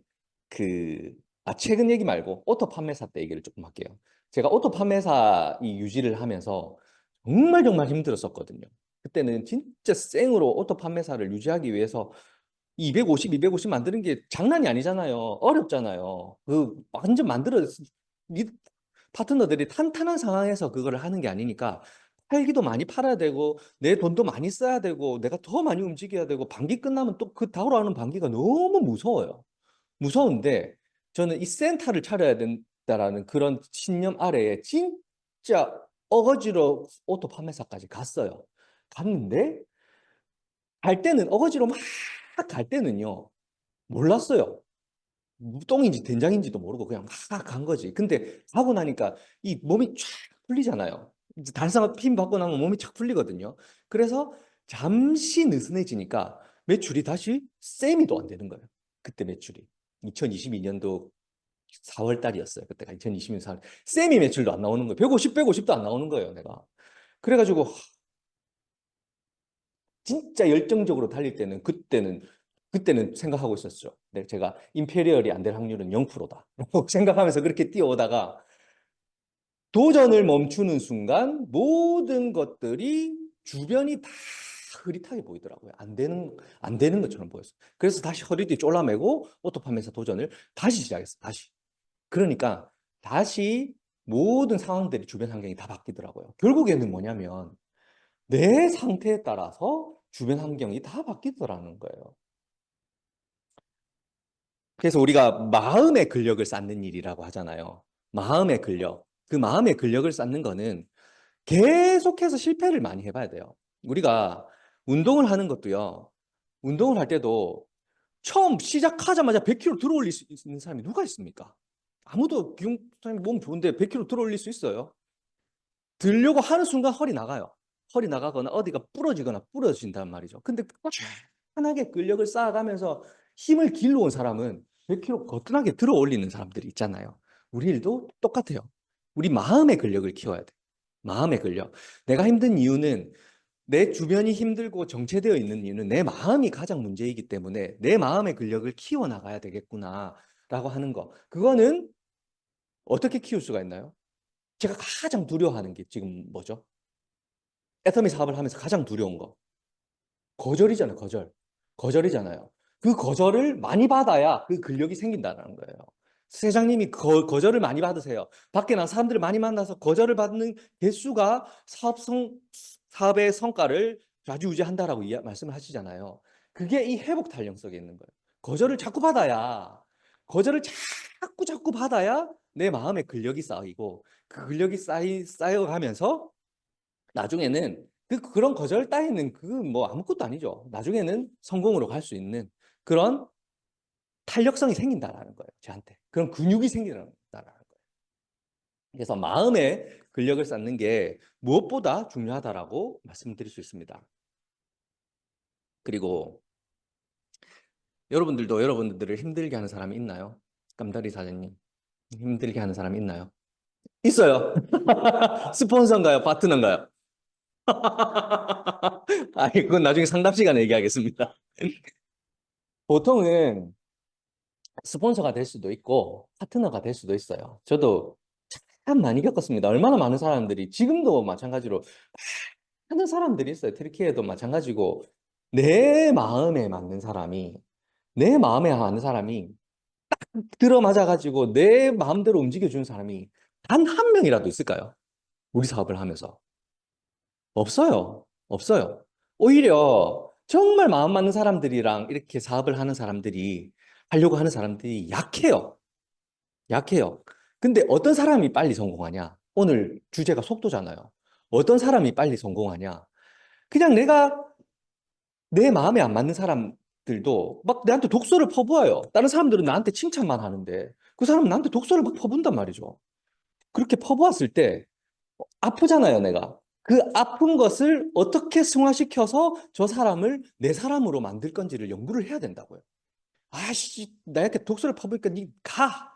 최근 얘기 말고 오토 판매사 때 얘기를 조금 할게요. 제가 오토 판매사 이 유지를 하면서 정말 힘들었었거든요. 그때는 진짜 생으로 오토 판매사를 유지하기 위해서 250 만드는 게 장난이 아니잖아요. 어렵잖아요. 완전 미- 파트너들이 탄탄한 상황에서 그걸 하는 게 아니니까 팔기도 많이 팔아야 되고 내 돈도 많이 써야 되고 내가 더 많이 움직여야 되고 반기 끝나면 또 그 다음 하는 반기가 너무 무서워요. 무서운데 저는 이 센터를 차려야 된다라는 그런 신념 아래에 진짜 어거지로 오토 판매사까지 갔어요. 갔는데 갈 때는 어거지로 막 갈 때는요. 몰랐어요. 똥인지 된장인지도 모르고 그냥 막 간 거지. 근데 가고 나니까 이 몸이 쫙 풀리잖아요. 이제 달성핀 받고 나면 몸이 착 풀리거든요. 그래서 잠시 느슨해지니까 매출이 다시 세미도 안 되는 거예요. 그때 매출이. 2022년도 4월 달이었어요. 그때가 2020년 4월. 세미 매출도 안 나오는 거예요. 150, 150도 안 나오는 거예요, 내가. 그래가지고 진짜 열정적으로 달릴 때는 그때는 생각하고 있었죠. 네, 제가 임페리얼이 안 될 확률은 0%다. 라고 생각하면서 그렇게 뛰어오다가 도전을 멈추는 순간 모든 것들이 주변이 다 흐릿하게 보이더라고요. 안 되는 것처럼 보였어요. 그래서 다시 허리띠 쫄라매고 오토팜에서 도전을 다시 시작했어요. 다시. 그러니까 다시 모든 상황들이 주변 환경이 다 바뀌더라고요. 결국에는 뭐냐면 내 상태에 따라서 주변 환경이 다 바뀌더라는 거예요. 그래서 우리가 마음의 근력을 쌓는 일이라고 하잖아요. 마음의 근력. 그 마음의 근력을 쌓는 거는 계속해서 실패를 많이 해봐야 돼요. 우리가 운동을 하는 것도요. 운동을 할 때도 처음 시작하자마자 100kg 들어올릴 수 있는 사람이 누가 있습니까? 아무도 기웅사님 몸 좋은데 100kg 들어올릴 수 있어요? 들려고 하는 순간 허리 나가요. 허리 나가거나 어디가 부러지거나 부러진단 말이죠. 근데 꾸준하게 근력을 쌓아가면서 힘을 길러온 사람은 100kg 거뜬하게 들어 올리는 사람들이 있잖아요. 우리 일도 똑같아요. 우리 마음의 근력을 키워야 돼. 마음의 근력. 내가 힘든 이유는 내 주변이 힘들고 정체되어 있는 이유는 내 마음이 가장 문제이기 때문에 내 마음의 근력을 키워나가야 되겠구나라고 하는 거. 그거는 어떻게 키울 수가 있나요? 제가 가장 두려워하는 게 지금 뭐죠? 애터미 사업을 하면서 가장 두려운 거. 거절이잖아요, 거절. 거절이잖아요. 그 거절을 많이 받아야 그 근력이 생긴다는 거예요. 세장님이 거절을 많이 받으세요. 밖에 나서 사람들을 많이 만나서 거절을 받는 개수가 사업의 성과를 좌지우지한다라고 말씀을 하시잖아요. 그게 이 회복 탄력성에 있는 거예요. 거절을 자꾸 받아야, 거절을 자꾸 받아야 내 마음에 근력이 쌓이고, 그 근력이 쌓여가면서 나중에는 그런 거절 따위는 그 뭐 아무것도 아니죠. 나중에는 성공으로 갈 수 있는 그런 탄력성이 생긴다라는 거예요. 저한테. 그런 근육이 생긴다라는 거예요. 그래서 마음의 근력을 쌓는 게 무엇보다 중요하다라고 말씀드릴 수 있습니다. 그리고 여러분들도 여러분들을 힘들게 하는 사람이 있나요? 깜다리 사장님. 힘들게 하는 사람이 있나요? 있어요. 스폰서인가요? 파트너인가요? 아니, 그건 나중에 상담 시간에 얘기하겠습니다. 보통은 스폰서가 될 수도 있고 파트너가 될 수도 있어요. 저도 참 많이 겪었습니다. 얼마나 많은 사람들이 지금도 마찬가지로 하는 사람들이 있어요. 트리키에도 마찬가지고 내 마음에 맞는 사람이 내 마음에 맞는 사람이 들어맞아가지고 내 마음대로 움직여주는 사람이 단 한 명이라도 있을까요? 우리 사업을 하면서 없어요. 없어요. 오히려 정말 마음 맞는 사람들이랑 이렇게 사업을 하는 사람들이 하려고 하는 사람들이 약해요. 약해요. 근데 어떤 사람이 빨리 성공하냐? 오늘 주제가 속도잖아요. 어떤 사람이 빨리 성공하냐? 그냥 내 마음에 안 맞는 사람들도 막 나한테 독서를 퍼부어요. 다른 사람들은 나한테 칭찬만 하는데 그 사람은 나한테 독서를 막 퍼붓는단 말이죠. 그렇게 퍼부었을 때 아프잖아요, 내가. 그 아픈 것을 어떻게 승화시켜서 저 사람을 내 사람으로 만들 건지를 연구를 해야 된다고요. 아씨, 나 이렇게 독서를 퍼부니까 니 가!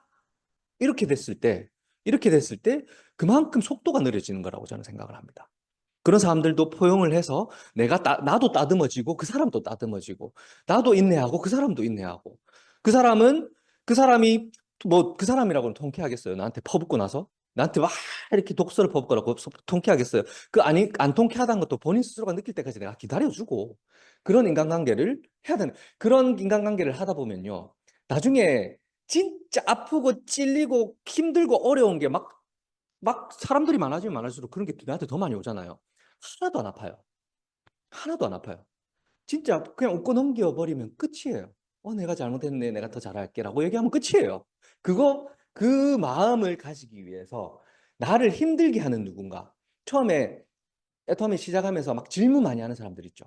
이렇게 됐을 때 그만큼 속도가 느려지는 거라고 저는 생각을 합니다. 그런 사람들도 포용을 해서 나도 따듬어지고 그 사람도 따듬어지고 나도 인내하고 그 사람도 인내하고 그 사람이 뭐 그 사람이라고는 통쾌하겠어요. 나한테 퍼붓고 나서 나한테 막 이렇게 독서를 퍼붓거나 통쾌하겠어요. 안 통쾌하다는 것도 본인 스스로가 느낄 때까지 내가 기다려주고 그런 인간관계를 해야 되는 그런 인간관계를 하다 보면요. 나중에 진짜 아프고 찔리고 힘들고 어려운 게 막 사람들이 많아지면 많아질수록 그런 게 나한테 더 많이 오잖아요. 하나도 안 아파요. 하나도 안 아파요. 진짜 그냥 웃고 넘겨버리면 끝이에요. 내가 잘못했네. 내가 더 잘할게. 라고 얘기하면 끝이에요. 그 마음을 가지기 위해서 나를 힘들게 하는 누군가. 처음에 애터미 시작하면서 막 질문 많이 하는 사람들 있죠.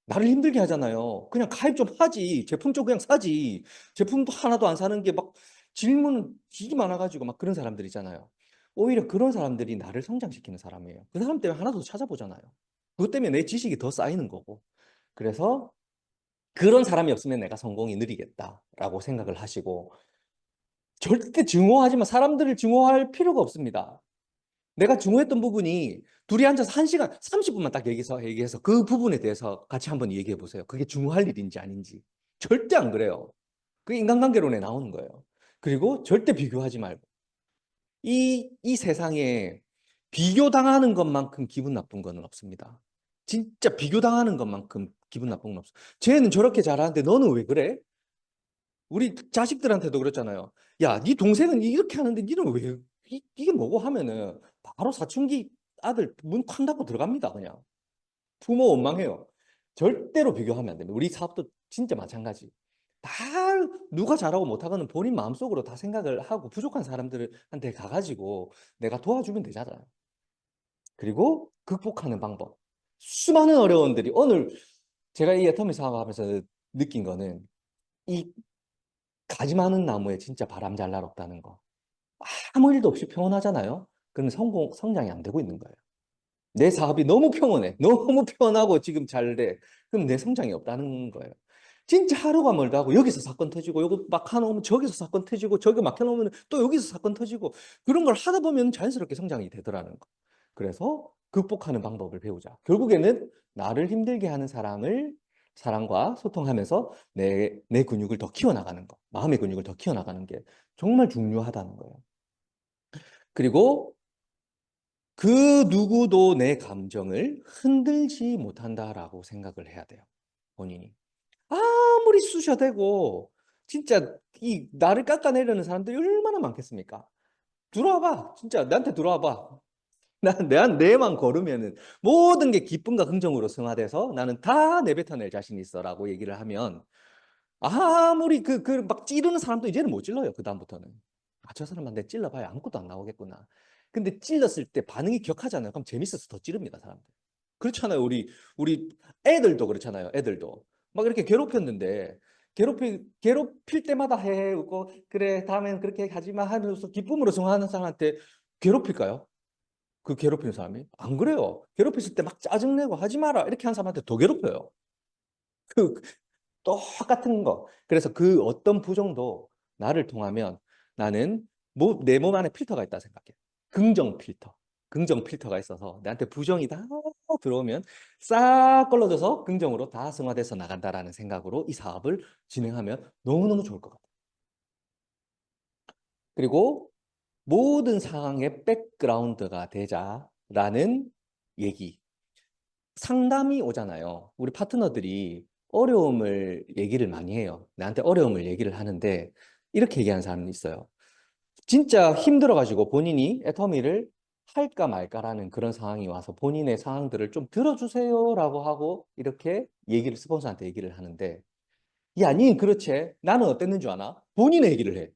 나를 힘들게 하잖아요. 그냥 가입 좀 하지. 제품 좀 그냥 사지. 제품도 하나도 안 사는 게 막 질문 되게 많아가지고 막 그런 사람들 있잖아요. 오히려 그런 사람들이 나를 성장시키는 사람이에요. 그 사람 때문에 하나 더 찾아보잖아요. 그것 때문에 내 지식이 더 쌓이는 거고. 그래서 그런 사람이 없으면 내가 성공이 느리겠다라고 생각을 하시고 절대 증오하지만 사람들을 증오할 필요가 없습니다. 내가 증오했던 부분이 둘이 앉아서 1시간 30분만 딱 얘기해서 그 부분에 대해서 같이 한번 얘기해 보세요. 그게 증오할 일인지 아닌지. 절대 안 그래요. 그게 인간관계론에 나오는 거예요. 그리고 절대 비교하지 말고. 이 세상에 비교당하는 것만큼 기분 나쁜 거는 없습니다. 진짜 비교당하는 것만큼 기분 나쁜 건 없어. 쟤는 저렇게 잘하는데 너는 왜 그래? 우리 자식들한테도 그렇잖아요. 야, 네 동생은 이렇게 하는데 니는 왜 이게 뭐고 하면은 바로 사춘기 아들 문 쾅 닫고 들어갑니다. 그냥 부모 원망해요. 절대로 비교하면 안 됩니다. 우리 사업도 진짜 마찬가지. 다 누가 잘하고 못하고는 본인 마음속으로 다 생각을 하고 부족한 사람들한테 가가지고 내가 도와주면 되잖아요. 그리고 극복하는 방법. 수많은 어려움들이 오늘 제가 이 애터미 사업하면서 느낀 거는 이 가지 많은 나무에 진짜 바람 잘 날 없다는 거. 아무 일도 없이 평온하잖아요. 그러면 성장이 안 되고 있는 거예요. 내 사업이 너무 평온해. 너무 평온하고 지금 잘 돼. 그럼 내 성장이 없다는 거예요. 진짜 하루가 멀다 하고 여기서 사건 터지고 요거 막 해놓으면 저기서 사건 터지고 저기 막 해놓으면 또 여기서 사건 터지고 그런 걸 하다 보면 자연스럽게 성장이 되더라는 거. 그래서 극복하는 방법을 배우자. 결국에는 나를 힘들게 하는 사람과 소통하면서 내 근육을 더 키워나가는 거. 마음의 근육을 더 키워나가는 게 정말 중요하다는 거예요. 그리고 그 누구도 내 감정을 흔들지 못한다라고 생각을 해야 돼요. 본인이. 아무리 쑤셔대고 진짜 이 나를 깎아내려는 사람들이 얼마나 많겠습니까? 들어와봐. 진짜 나한테 들어와봐. 내만 걸으면은 모든 게 기쁨과 긍정으로 승화돼서 나는 다 내뱉어낼 자신 있어라고 얘기를 하면 아무리 막 찌르는 사람도 이제는 못 찔러요. 그다음부터는. 아, 저 사람한테 찔러봐야 아무것도 안 나오겠구나. 근데 찔렀을 때 반응이 격하잖아요. 그럼 재밌어서 더 찌릅니다, 사람들. 그렇잖아요. 우리 애들도 그렇잖아요. 애들도. 막 이렇게 괴롭혔는데, 괴롭힐 때마다 해. 웃고, 그래, 다음엔 그렇게 하지 마 하면서 기쁨으로 승화하는 사람한테 괴롭힐까요? 그 괴롭히는 사람이? 안 그래요. 괴롭혔을 때 막 짜증내고 하지 마라. 이렇게 하는 사람한테 더 괴롭혀요. 그, 똑같은 거. 그래서 그 어떤 부정도 나를 통하면 나는 내 몸 안에 필터가 있다 생각해. 긍정 필터. 긍정 필터가 있어서 나한테 부정이 다 들어오면 싹 걸러져서 긍정으로 다 승화돼서 나간다라는 생각으로 이 사업을 진행하면 너무너무 좋을 것 같아요. 그리고 모든 상황의 백그라운드가 되자라는 얘기. 상담이 오잖아요. 우리 파트너들이 어려움을 얘기를 많이 해요. 나한테 어려움을 얘기를 하는데 이렇게 얘기하는 사람이 있어요. 진짜 힘들어가지고 본인이 애터미를 할까 말까라는 그런 상황이 와서 본인의 상황들을 좀 들어주세요라고 하고 이렇게 스폰서한테 얘기를 하는데 야, 니 그렇지. 나는 어땠는 줄 아나? 본인의 얘기를 해.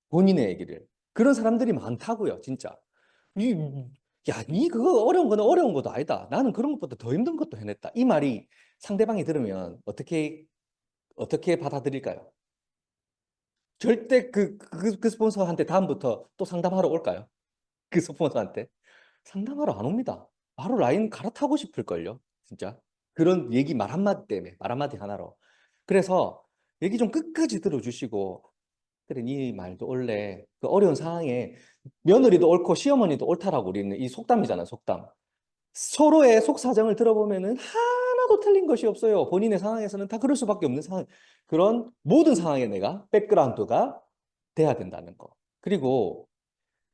본인의 얘기를. 그런 사람들이 많다고요, 진짜. 이, 야, 니 그거 어려운 거는 어려운 것도 아니다. 나는 그런 것보다 더 힘든 것도 해냈다. 이 말이 상대방이 들으면 어떻게 받아들일까요? 절대 그 스폰서한테 다음부터 또 상담하러 올까요? 그 스폰서한테. 상담하러 안 옵니다. 바로 라인 갈아타고 싶을걸요, 진짜. 그런 얘기 말 한마디 때문에, 말 한마디 하나로. 그래서 얘기 좀 끝까지 들어주시고, 그래, 네 말도 원래 그 어려운 상황에 며느리도 옳고 시어머니도 옳다라고 우리는 이 속담이잖아, 속담. 서로의 속 사정을 들어보면은 하나도 틀린 것이 없어요. 본인의 상황에서는 다 그럴 수밖에 없는 상황. 그런 모든 상황에 내가 백그라운드가 돼야 된다는 거. 그리고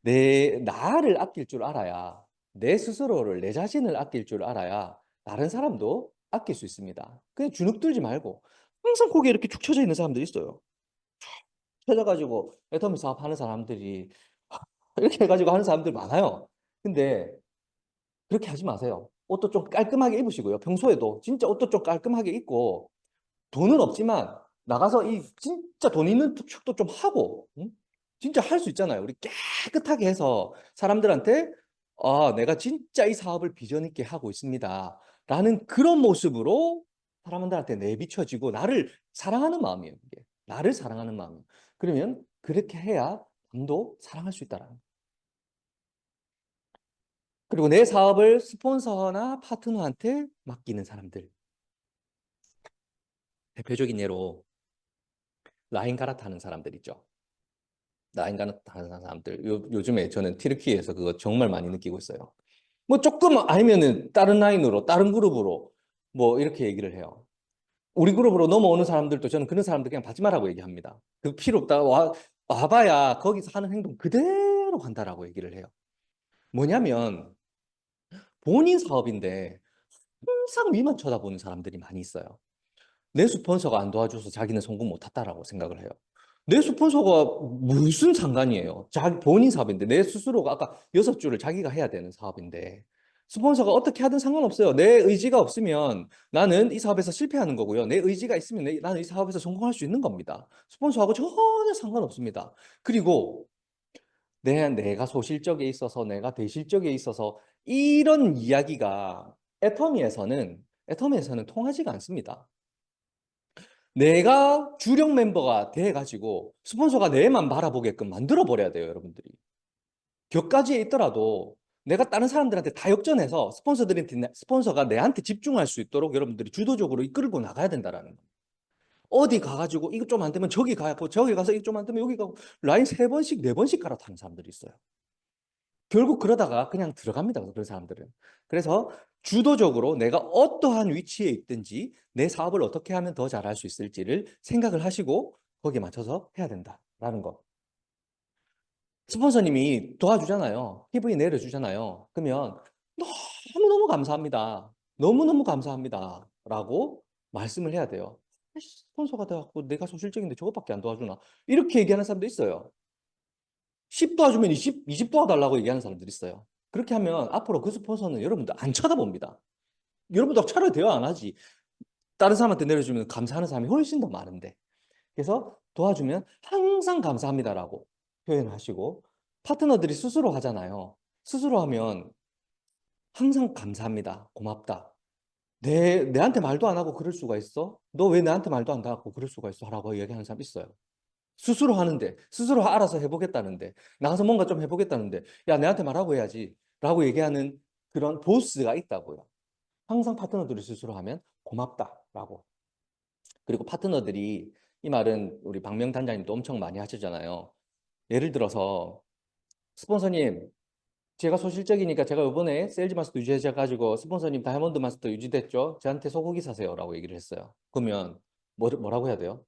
나를 아낄 줄 알아야 내 스스로를 내 자신을 아낄 줄 알아야 다른 사람도 아낄 수 있습니다. 그냥 주눅 들지 말고 항상 거기에 이렇게 축 처져 있는 사람들이 있어요. 찾아가지고 애터미 사업하는 사람들이 이렇게 해가지고 하는 사람들 많아요. 근데 그렇게 하지 마세요. 옷도 좀 깔끔하게 입으시고요. 평소에도 진짜 옷도 좀 깔끔하게 입고 돈은 없지만 나가서 이 진짜 돈 있는 축도 좀 하고 응? 진짜 할 수 있잖아요. 우리 깨끗하게 해서 사람들한테 아, 내가 진짜 이 사업을 비전 있게 하고 있습니다. 라는 그런 모습으로 사람들한테 내비쳐지고 나를 사랑하는 마음이에요. 이게. 나를 사랑하는 마음. 그러면 그렇게 해야 남도 사랑할 수 있다라는 거예요. 그리고 내 사업을 스폰서나 파트너한테 맡기는 사람들. 대표적인 예로 라인 갈아타는 사람들 있죠. 라인 갈아타는 사람들. 요즘에 저는 튀르키예에서 그거 정말 많이 느끼고 있어요. 뭐 조금 아니면은 다른 라인으로, 다른 그룹으로 뭐 이렇게 얘기를 해요. 우리 그룹으로 넘어오는 사람들도 저는 그런 사람들 그냥 받지 말라고 얘기합니다. 그 필요 없다. 와봐야 거기서 하는 행동 그대로 간다라고 얘기를 해요. 뭐냐면 본인 사업인데 항상 위만 쳐다보는 사람들이 많이 있어요. 내 스폰서가 안 도와줘서 자기는 성공 못했다라고 생각을 해요. 내 스폰서가 무슨 상관이에요? 자기 본인 사업인데 내 스스로가 아까 6주를 자기가 해야 되는 사업인데 스폰서가 어떻게 하든 상관없어요. 내 의지가 없으면 나는 이 사업에서 실패하는 거고요. 내 의지가 있으면 나는 이 사업에서 성공할 수 있는 겁니다. 스폰서하고 전혀 상관없습니다. 그리고 내가 소실적에 있어서 내가 대실적에 있어서 이런 이야기가 애터미에서는 통하지가 않습니다. 내가 주력 멤버가 돼가지고 스폰서가 내만 바라보게끔 만들어 버려야 돼요, 여러분들이. 격가지에 있더라도 내가 다른 사람들한테 다 역전해서 스폰서가 내한테 집중할 수 있도록 여러분들이 주도적으로 이끌고 나가야 된다라는 거예요. 어디 가가지고 이거 좀 안 되면 저기 가고 저기 가서 이거 좀 안 되면 여기 가고 라인 3번씩 4번씩 갈아타는 사람들이 있어요. 결국 그러다가 그냥 들어갑니다. 그런 사람들은. 그래서 주도적으로 내가 어떠한 위치에 있든지 내 사업을 어떻게 하면 더 잘할 수 있을지를 생각을 하시고 거기에 맞춰서 해야 된다라는 거. 스폰서님이 도와주잖아요. PV 내려주잖아요. 그러면 너무너무 감사합니다. 너무너무 감사합니다. 라고 말씀을 해야 돼요. 스폰서가 돼갖고 내가 소실적인데 저것밖에 안 도와주나? 이렇게 얘기하는 사람도 있어요. 10 도와주면 20 도와달라고 얘기하는 사람들이 있어요. 그렇게 하면 앞으로 그 스폰서는 여러분들 안 쳐다봅니다. 여러분들 차라리 대화 안 하지. 다른 사람한테 내려주면 감사하는 사람이 훨씬 더 많은데. 그래서 도와주면 항상 감사합니다라고 표현하시고 파트너들이 스스로 하잖아요. 스스로 하면 항상 감사합니다. 고맙다. 내한테 말도 안 하고 그럴 수가 있어? 너 왜 나한테 말도 안 하고 그럴 수가 있어? 라고 얘기하는 사람 있어요. 스스로 하는데, 스스로 알아서 해보겠다는데, 나가서 뭔가 좀 해보겠다는데, 야, 내한테 말하고 해야지. 라고 얘기하는 그런 보스가 있다고요. 항상 파트너들이 스스로 하면 고맙다라고. 그리고 파트너들이 이 말은 우리 박명 단장님도 엄청 많이 하시잖아요. 예를 들어서 스폰서님, 제가 소실적이니까 제가 이번에 세일즈 마스터 유지해가지고 스폰서님 다이아몬드 마스터 유지됐죠? 저한테 소고기 사세요라고 얘기를 했어요. 그러면 뭐라고 해야 돼요?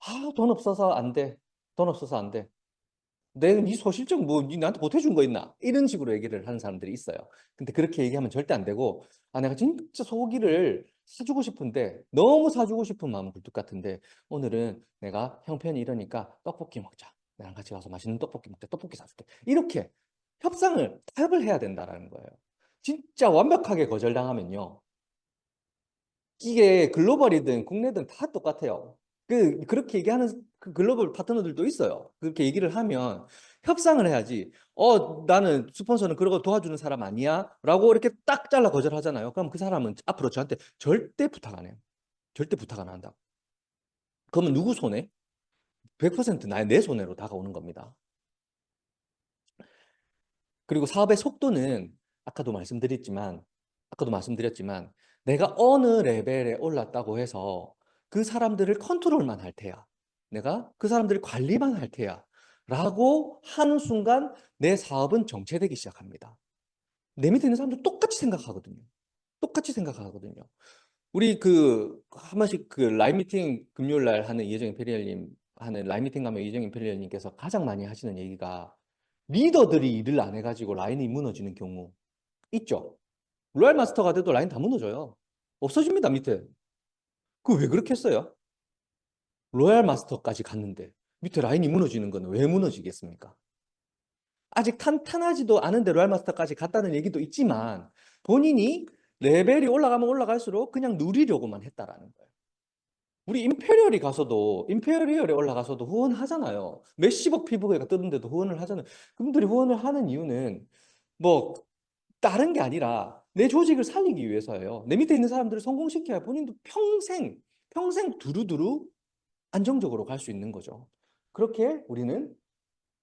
아, 돈 없어서 안 돼. 돈 없어서 안 돼. 네 소실적 네 나한테 보태준 거 있나? 이런 식으로 얘기를 하는 사람들이 있어요. 근데 그렇게 얘기하면 절대 안 되고, 아, 내가 진짜 소고기를 사주고 싶은데, 너무 사주고 싶은 마음은 굴뚝 같은데, 오늘은 내가 형편이 이러니까 떡볶이 먹자. 나랑 같이 가서 맛있는 떡볶이 먹자. 떡볶이 사줄게. 이렇게 타협을 해야 된다라는 거예요. 진짜 완벽하게 거절당하면요. 이게 글로벌이든 국내든 다 똑같아요. 그렇게 얘기하는 그 글로벌 파트너들도 있어요. 그렇게 얘기를 하면 협상을 해야지. 나는 스폰서는 그러고 도와주는 사람 아니야? 라고 이렇게 딱 잘라 거절하잖아요. 그럼 그 사람은 앞으로 저한테 절대 부탁 안 해요. 절대 부탁 안 한다. 그러면 누구 손해? 100% 내 손해로 다가오는 겁니다. 그리고 사업의 속도는 아까도 말씀드렸지만 내가 어느 레벨에 올랐다고 해서 그 사람들을 컨트롤만 할 테야. 내가 그 사람들을 관리만 할 테야. 라고 하는 순간 내 사업은 정체되기 시작합니다. 내 밑에 있는 사람들 똑같이 생각하거든요. 똑같이 생각하거든요. 우리 한 번씩 라인 미팅 금요일 날 하는 이혜정 임페리얼님 하는 라인 미팅 가면 이혜정 임페리얼님께서 가장 많이 하시는 얘기가 리더들이 일을 안 해가지고 라인이 무너지는 경우 있죠. 로얄 마스터가 돼도 라인 다 무너져요. 없어집니다, 밑에. 그 왜 그렇게 했어요? 로얄 마스터까지 갔는데 밑에 라인이 무너지는 건 왜 무너지겠습니까? 아직 탄탄하지도 않은데 로얄 마스터까지 갔다는 얘기도 있지만 본인이 레벨이 올라가면 올라갈수록 그냥 누리려고만 했다라는 거예요. 우리 임페리얼에 올라가서도 후원하잖아요. 몇십억 피부가 뜨는데도 후원을 하잖아요. 그분들이 후원을 하는 이유는 뭐 다른 게 아니라 내 조직을 살리기 위해서예요. 내 밑에 있는 사람들을 성공시켜야 본인도 평생 두루두루 안정적으로 갈 수 있는 거죠. 그렇게 우리는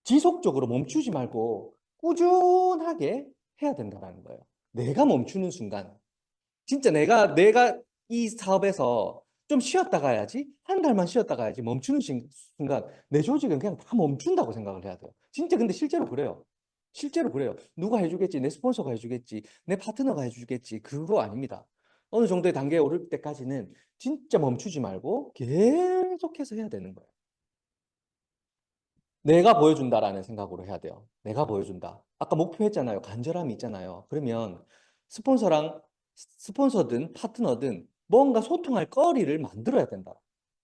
지속적으로 멈추지 말고 꾸준하게 해야 된다는 거예요. 내가 멈추는 순간, 진짜 내가 이 사업에서 좀 쉬었다 가야지, 한 달만 쉬었다 가야지 멈추는 순간 내 조직은 그냥 다 멈춘다고 생각을 해야 돼요. 진짜 근데 실제로 그래요. 실제로 그래요. 누가 해주겠지, 내 스폰서가 해주겠지, 내 파트너가 해주겠지, 그거 아닙니다. 어느 정도의 단계에 오를 때까지는 진짜 멈추지 말고 계속해서 해야 되는 거예요. 내가 보여준다라는 생각으로 해야 돼요. 내가 보여준다. 아까 목표 했잖아요. 간절함이 있잖아요. 그러면 스폰서든 파트너든 뭔가 소통할 거리를 만들어야 된다.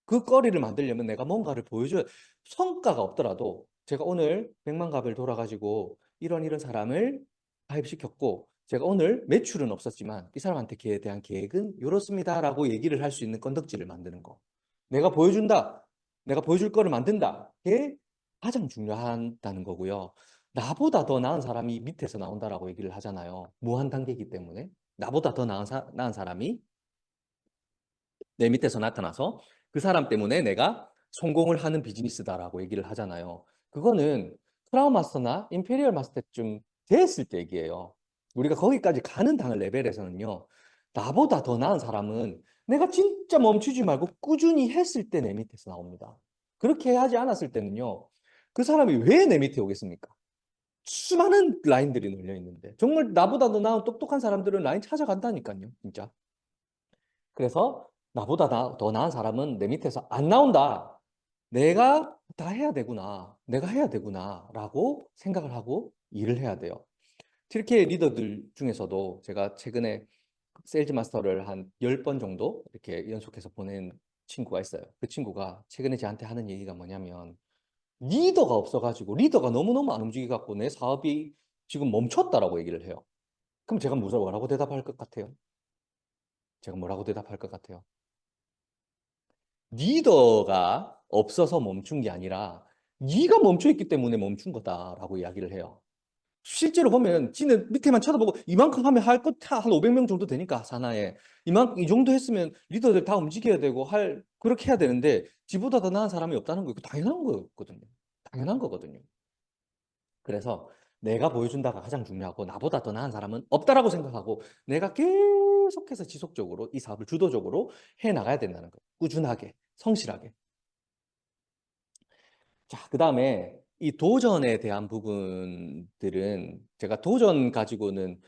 그 거리를 만들려면 내가 뭔가를 보여줘야, 성과가 없더라도 제가 오늘 100만 갑을 돌아가지고 이런 사람을 가입시켰고 제가 오늘 매출은 없었지만 이 사람한테 대한 계획은 이렇습니다라고 얘기를 할 수 있는 건덕지를 만드는 거. 내가 보여준다. 내가 보여줄 거를 만든다. 그게 가장 중요하다는 거고요. 나보다 더 나은 사람이 밑에서 나온다라고 얘기를 하잖아요. 무한 단계이기 때문에. 나보다 더 나은 사람이 내 밑에서 나타나서 그 사람 때문에 내가 성공을 하는 비즈니스다라고 얘기를 하잖아요. 그거는 크라운 마스터나 임페리얼 마스터쯤 됐을 때 얘기예요. 우리가 거기까지 가는 당을 레벨에서는요. 나보다 더 나은 사람은 내가 진짜 멈추지 말고 꾸준히 했을 때 내 밑에서 나옵니다. 그렇게 하지 않았을 때는요. 그 사람이 왜 내 밑에 오겠습니까? 수많은 라인들이 널려 있는데 정말 나보다 더 나은 똑똑한 사람들은 라인 찾아간다니까요. 진짜. 그래서 나보다 더 나은 사람은 내 밑에서 안 나온다. 내가 다 해야 되구나. 내가 해야 되구나. 라고 생각을 하고 일을 해야 돼요. 튀르키예 리더들 중에서도 제가 최근에 세일즈 마스터를 한 10번 정도 이렇게 연속해서 보낸 친구가 있어요. 그 친구가 최근에 저한테 하는 얘기가 뭐냐면 리더가 없어가지고 리더가 너무너무 안 움직여갖고 내 사업이 지금 멈췄다라고 얘기를 해요. 그럼 제가 뭐라고 대답할 것 같아요? 제가 뭐라고 대답할 것 같아요? 리더가 없어서 멈춘 게 아니라 네가 멈춰 있기 때문에 멈춘 거다라고 이야기를 해요. 실제로 보면 지는 밑에만 쳐다보고 이만큼 하면 할 것 한 500명 정도 되니까 산하에 이 정도 했으면 리더들 다 움직여야 되고 그렇게 해야 되는데 지보다 더 나은 사람이 없다는 거 이거 당연한 거거든요. 당연한 거거든요. 그래서 내가 보여준다가 가장 중요하고 나보다 더 나은 사람은 없다라고 생각하고 내가 계속해서 지속적으로 이 사업을 주도적으로 해 나가야 된다는 거예요. 꾸준하게, 성실하게. 자, 그다음에 이 도전에 대한 부분들은 제가 도전 가지고는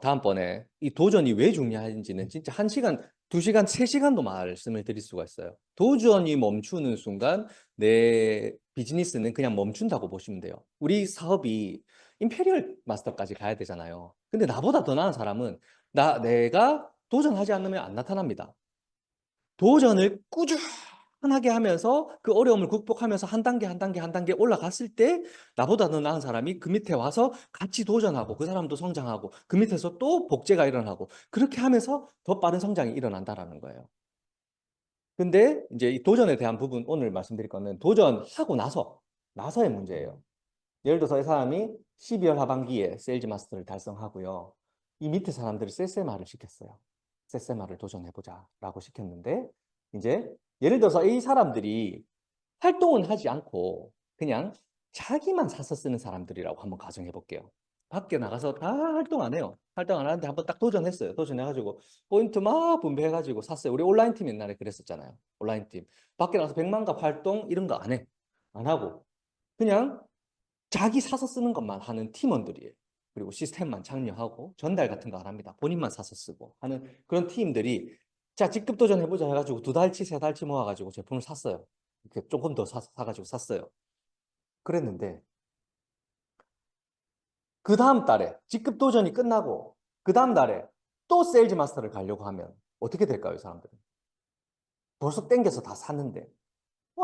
다음번에 이 도전이 왜 중요한지는 진짜 1시간, 2시간, 3시간도 말씀을 드릴 수가 있어요. 도전이 멈추는 순간 내 비즈니스는 그냥 멈춘다고 보시면 돼요. 우리 사업이 임페리얼 마스터까지 가야 되잖아요. 근데 나보다 더 나은 사람은 내가 도전하지 않으면 안 나타납니다. 도전을 꾸준하게 하면서 그 어려움을 극복하면서 한 단계 한 단계 한 단계 올라갔을 때 나보다 더 나은 사람이 그 밑에 와서 같이 도전하고 그 사람도 성장하고 그 밑에서 또 복제가 일어나고 그렇게 하면서 더 빠른 성장이 일어난다라는 거예요. 근데 이제 이 도전에 대한 부분 오늘 말씀드릴 거는 도전하고 나서의 문제예요. 예를 들어서 이 사람이 12월 하반기에 세일즈 마스터를 달성하고요. 이 밑에 사람들을 세세마를 시켰어요. 세세마를 도전해보자 라고 시켰는데 이제 예를 들어서 이 사람들이 활동은 하지 않고 그냥 자기만 사서 쓰는 사람들이라고 한번 가정해 볼게요. 밖에 나가서 다 활동 안 해요. 활동 안 하는데 한번 딱 도전했어요. 도전해가지고 포인트 막 분배해가지고 샀어요. 우리 온라인 팀 옛날에 그랬었잖아요. 온라인 팀. 밖에 나가서 100만갑 활동 이런 거 안 해. 안 하고 그냥 자기 사서 쓰는 것만 하는 팀원들이에요. 그리고 시스템만 창려하고 전달 같은 거 안 합니다. 본인만 사서 쓰고 하는 그런 팀들이 자, 직급 도전해보자 해가지고 2달치, 3달치 모아가지고 제품을 샀어요. 이렇게 조금 더 사가지고 샀어요. 그랬는데 그 다음 달에 직급 도전이 끝나고 그 다음 달에 또 세일즈 마스터를 가려고 하면 어떻게 될까요, 이 사람들은? 벌써 땡겨서 다 샀는데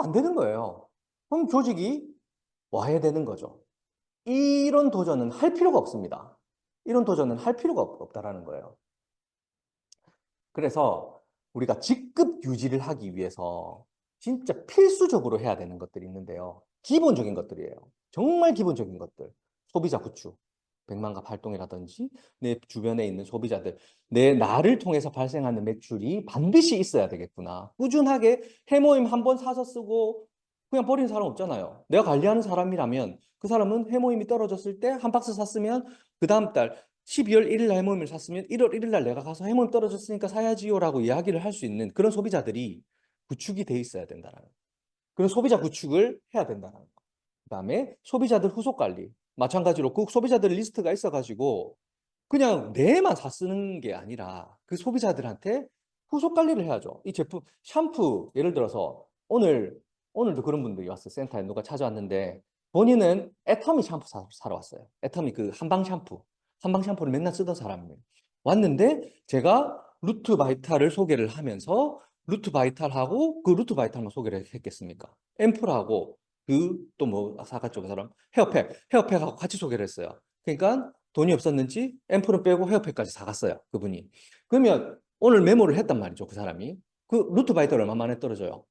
안 되는 거예요. 그럼 조직이 와야 되는 거죠. 이런 도전은 할 필요가 없습니다. 이런 도전은 할 필요가 없다라는 거예요. 그래서 우리가 직급 유지를 하기 위해서 진짜 필수적으로 해야 되는 것들이 있는데요. 기본적인 것들이에요. 정말 기본적인 것들. 소비자 구축. 백만갑 활동이라든지 내 주변에 있는 소비자들, 내 나를 통해서 발생하는 매출이 반드시 있어야 되겠구나. 꾸준하게 해모임 한 번 사서 쓰고 그냥 버리는 사람 없잖아요. 내가 관리하는 사람이라면 그 사람은 해모임이 떨어졌을 때 한 박스 샀으면 그 다음 달 12월 1일 날 해모임을 샀으면 1월 1일 날 내가 가서 해모임 떨어졌으니까 사야지요라고 이야기를 할 수 있는 그런 소비자들이 구축이 돼 있어야 된다는 거예요. 그런 소비자 구축을 해야 된다는 거. 그다음에 소비자들 후속 관리. 마찬가지로 그 소비자들 리스트가 있어가지고 그냥 내만 사 쓰는 게 아니라 그 소비자들한테 후속 관리를 해야죠. 이 제품 샴푸 예를 들어서 오늘도 그런 분들이 왔어요. 센터에 누가 찾아왔는데 본인은 애터미 샴푸 사러 왔어요. 애터미 그 한방 샴푸를 맨날 쓰던 사람이에요. 왔는데 제가 루트 바이탈을 소개를 하면서 루트 바이탈하고 그 루트 바이탈만 소개를 했겠습니까? 앰플하고 그 또 뭐 사과 쪽의 사람 헤어팩하고 같이 소개를 했어요. 그러니까 돈이 없었는지 앰플은 빼고 헤어팩까지 사갔어요. 그분이. 그러면 오늘 메모를 했단 말이죠. 그 사람이. 그 루트 바이탈 얼마 만에 떨어져요?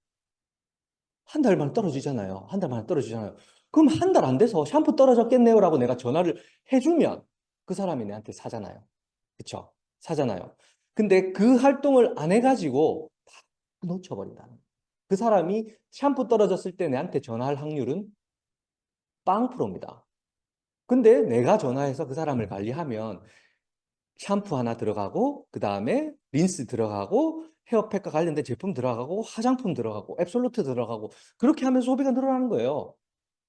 한 달 만에 떨어지잖아요. 한 달 만에 떨어지잖아요. 그럼 한 달 안 돼서 샴푸 떨어졌겠네요라고 내가 전화를 해주면 그 사람이 내한테 사잖아요. 그쵸? 사잖아요. 근데 그 활동을 안 해가지고 다 놓쳐버린다는 거예요. 그 사람이 샴푸 떨어졌을 때 내한테 전화할 확률은 빵 프로입니다. 근데 내가 전화해서 그 사람을 관리하면 샴푸 하나 들어가고 그 다음에 린스 들어가고 헤어팩과 관련된 제품 들어가고 화장품 들어가고 앱솔루트 들어가고 그렇게 하면 소비가 늘어나는 거예요.